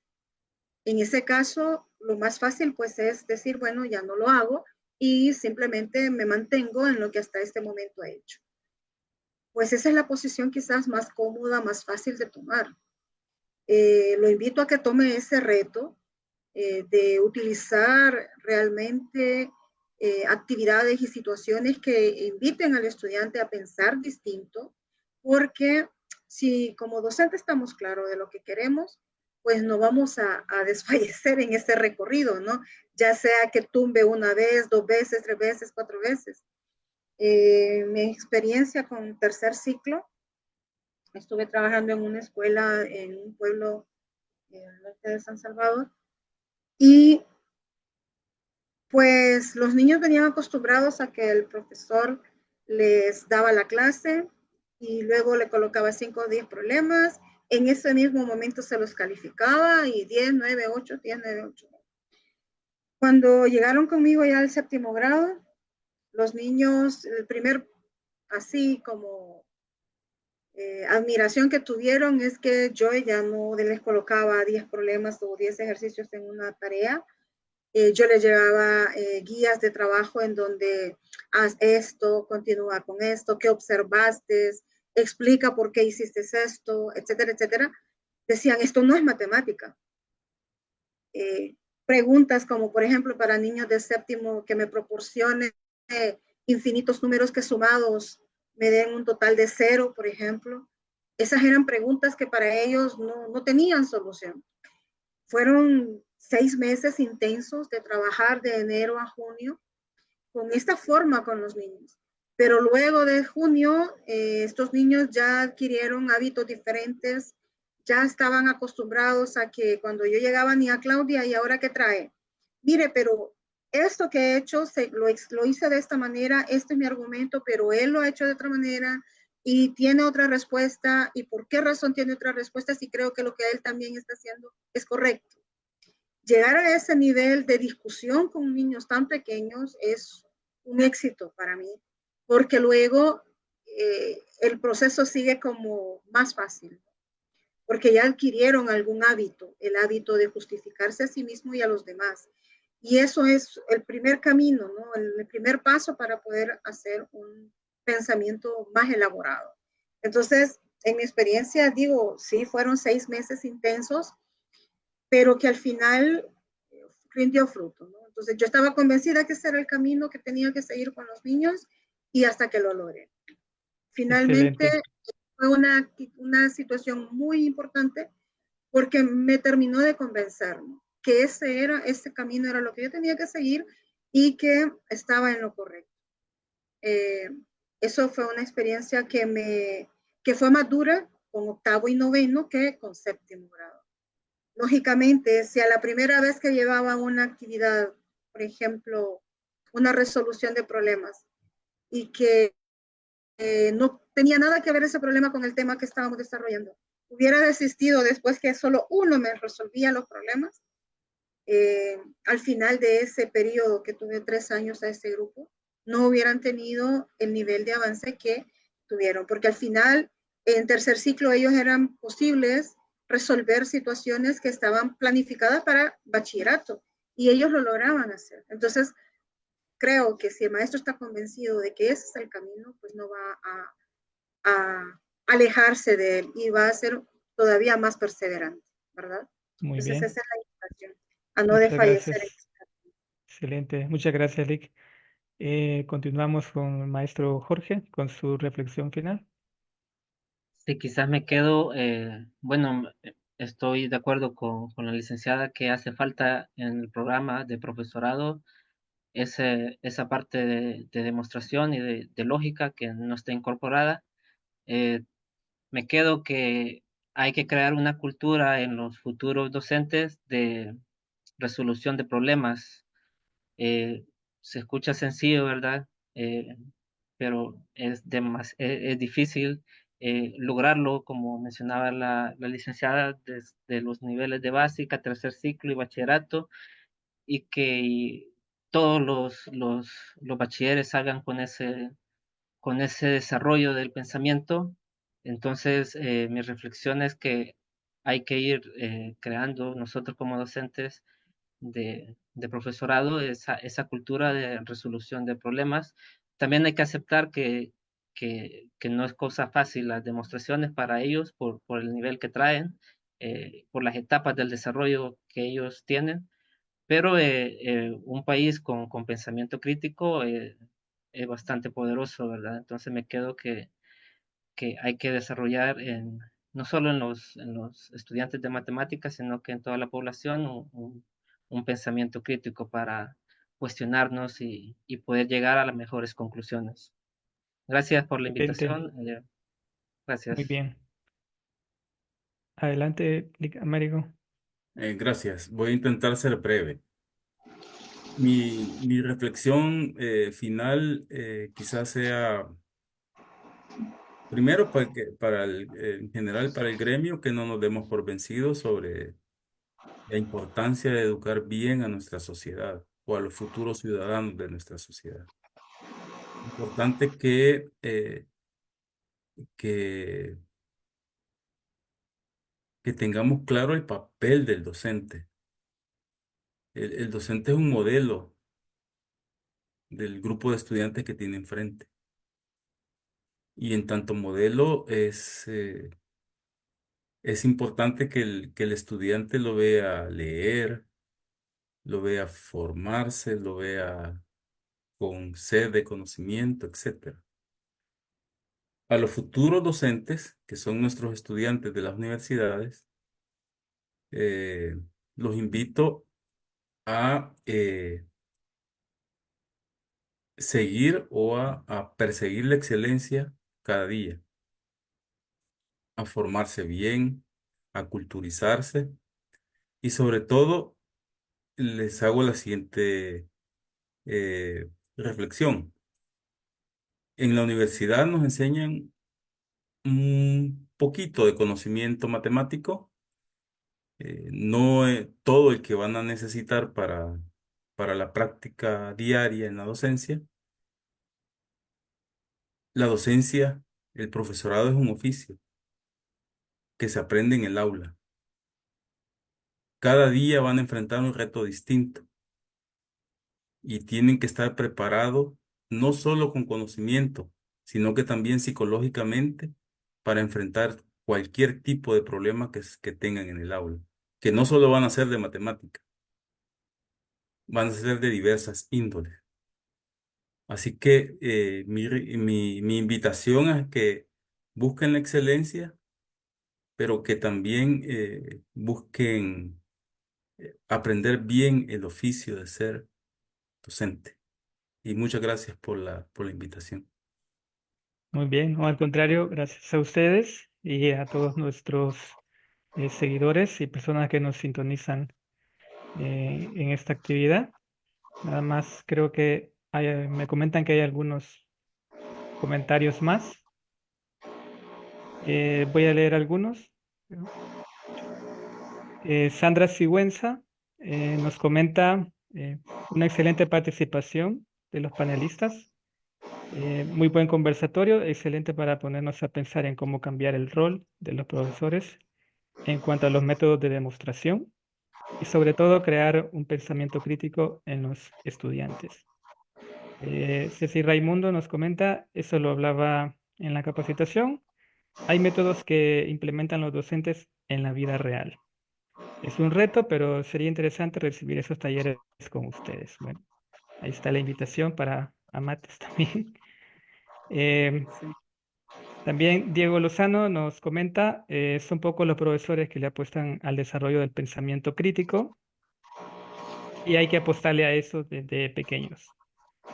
En ese caso, lo más fácil pues es decir, bueno, ya no lo hago y simplemente me mantengo en lo que hasta este momento he hecho. Pues esa es la posición quizás más cómoda, más fácil de tomar. Lo invito a que tome ese reto de utilizar realmente actividades y situaciones que inviten al estudiante a pensar distinto, porque si como docente estamos claros de lo que queremos, pues no vamos a desfallecer en ese recorrido, ¿no? Ya sea que tumbe una vez, 2 veces, 3 veces, 4 veces. Mi experiencia con tercer ciclo, estuve trabajando en una escuela en un pueblo en el norte de San Salvador y pues los niños venían acostumbrados a que el profesor les daba la clase y luego le colocaba 5 o 10 problemas. En ese mismo momento se los calificaba y 10, 9, 8, 10, 9, 8. Cuando llegaron conmigo ya al séptimo grado, los niños, el primer, así como admiración que tuvieron es que yo ya no les colocaba 10 problemas o 10 ejercicios en una tarea. Yo les llevaba guías de trabajo en donde haz esto, continúa con esto, qué observaste, explica por qué hiciste esto, etcétera, etcétera. Decían, esto no es matemática. Preguntas como, por ejemplo, para niños de séptimo que me proporcione infinitos números que sumados me den un total de 0, por ejemplo. Esas eran preguntas que para ellos no tenían solución. Fueron 6 meses intensos de trabajar de enero a junio con esta forma con los niños. Pero luego de junio, estos niños ya adquirieron hábitos diferentes, ya estaban acostumbrados a que cuando yo llegaba ni a Claudia, ¿y ahora qué trae? Mire, pero esto que he hecho lo hice de esta manera, este es mi argumento, pero él lo ha hecho de otra manera y tiene otra respuesta. ¿Y por qué razón tiene otra respuesta si creo que lo que él también está haciendo es correcto? Llegar a ese nivel de discusión con niños tan pequeños es un éxito para mí, porque luego el proceso sigue como más fácil, porque ya adquirieron algún hábito, el hábito de justificarse a sí mismo y a los demás. Y eso es el primer camino, ¿no? El primer paso para poder hacer un pensamiento más elaborado. Entonces, en mi experiencia, digo, sí, fueron 6 meses intensos, pero que al final rindió fruto, ¿no? Entonces yo estaba convencida que ese era el camino que tenía que seguir con los niños y hasta que lo logré. Finalmente Excelente. fue una situación muy importante porque me terminó de convencer, ¿no? Que ese camino era lo que yo tenía que seguir y que estaba en lo correcto. Eso fue una experiencia que fue más dura con octavo y noveno que con séptimo grado. Lógicamente, si a la primera vez que llevaba una actividad, por ejemplo, una resolución de problemas, y que no tenía nada que ver ese problema con el tema que estábamos desarrollando, hubiera desistido después que solo uno me resolvía los problemas, al final de ese periodo que tuve 3 años a ese grupo, no hubieran tenido el nivel de avance que tuvieron, porque al final, en tercer ciclo, ellos eran posibles resolver situaciones que estaban planificadas para bachillerato y ellos lo lograban hacer. Entonces, creo que si el maestro está convencido de que ese es el camino, pues no va a alejarse de él y va a ser todavía más perseverante, ¿verdad? Muy Entonces, esa bien. es la invitación, a no Muchas desfallecer. gracias. Excelente. Muchas gracias, Lick. Continuamos con el maestro Jorge con su reflexión final. Sí, quizás me quedo, bueno, estoy de acuerdo con la licenciada que hace falta en el programa de profesorado esa parte de demostración y de lógica que no está incorporada. Eh, Me quedo que hay que crear una cultura en los futuros docentes de resolución de problemas. Eh, Se escucha sencillo, ¿verdad? Pero es difícil lograrlo, como mencionaba la licenciada, desde los niveles de básica, tercer ciclo y bachillerato, y que todos los bachilleres salgan con ese desarrollo del pensamiento. Entonces, mi reflexión es que hay que ir creando nosotros como docentes de profesorado esa cultura de resolución de problemas. También hay que aceptar que no es cosa fácil las demostraciones para ellos por el nivel que traen, por las etapas del desarrollo que ellos tienen, Pero un país con pensamiento crítico es bastante poderoso, ¿verdad? Entonces me quedo que hay que desarrollar no solo en los estudiantes de matemáticas, sino que en toda la población un pensamiento crítico para cuestionarnos y poder llegar a las mejores conclusiones. Gracias por la Excelente, invitación. muy Gracias. bien. Adelante, Américo. Gracias. Voy a intentar ser breve. Mi reflexión final quizás sea, primero, en general para el gremio, que no nos demos por vencidos sobre la importancia de educar bien a nuestra sociedad o a los futuros ciudadanos de nuestra sociedad. Importante que, que tengamos claro el papel del docente. El docente es un modelo del grupo de estudiantes que tiene enfrente. Y en tanto modelo es importante que el estudiante lo vea leer, lo vea formarse, lo vea con sed de conocimiento, etcétera. A los futuros docentes, que son nuestros estudiantes de las universidades, eh, los invito a seguir o a perseguir la excelencia cada día, a formarse bien, a culturizarse y sobre todo les hago la siguiente reflexión. En la universidad nos enseñan un poquito de conocimiento matemático, no todo el que van a necesitar para la práctica diaria en la docencia. La docencia, el profesorado es un oficio que se aprende en el aula. Cada día van a enfrentar un reto distinto y tienen que estar preparados no solo con conocimiento, sino que también psicológicamente para enfrentar cualquier tipo de problema que tengan en el aula, que no solo van a ser de matemática, van a ser de diversas índoles. Así que mi invitación es que busquen la excelencia, pero que también busquen aprender bien el oficio de ser docente. Y muchas gracias por la invitación. Muy bien, no, al contrario, gracias a ustedes y a todos nuestros seguidores y personas que nos sintonizan en esta actividad. Nada más creo que me comentan que hay algunos comentarios más. Voy a leer algunos. Sandra Sigüenza nos comenta una excelente participación de los panelistas. Muy buen conversatorio, excelente para ponernos a pensar en cómo cambiar el rol de los profesores en cuanto a los métodos de demostración y sobre todo crear un pensamiento crítico en los estudiantes. Ceci Raimundo nos comenta, eso lo hablaba en la capacitación, hay métodos que implementan los docentes en la vida real. Es un reto, pero sería interesante recibir esos talleres con ustedes. Bueno, ahí está la invitación para Amates también. Em, Sí. También Diego Lozano nos comenta, son pocos los profesores que le apuestan al desarrollo del pensamiento crítico y hay que apostarle a eso desde pequeños.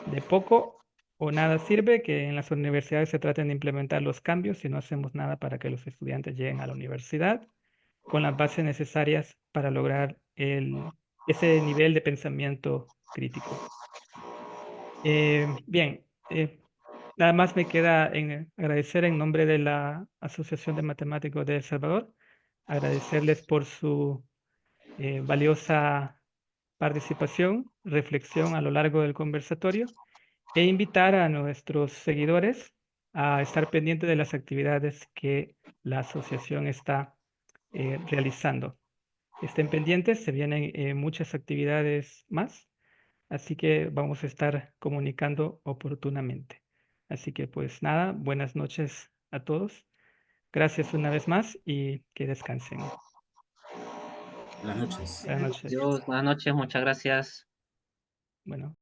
De poco o nada sirve que en las universidades se traten de implementar los cambios si no hacemos nada para que los estudiantes lleguen a la universidad con las bases necesarias para lograr ese nivel de pensamiento crítico. Bien, nada más me queda agradecer en nombre de la Asociación de Matemáticos de El Salvador, agradecerles por su valiosa participación, reflexión a lo largo del conversatorio e invitar a nuestros seguidores a estar pendientes de las actividades que la asociación está realizando. Estén pendientes, se vienen muchas actividades más, así que vamos a estar comunicando oportunamente. Así que pues nada, buenas noches a todos. Gracias una vez más y que descansen. Buenas noches. Buenas noches. Adiós, buenas noches, muchas gracias. Bueno.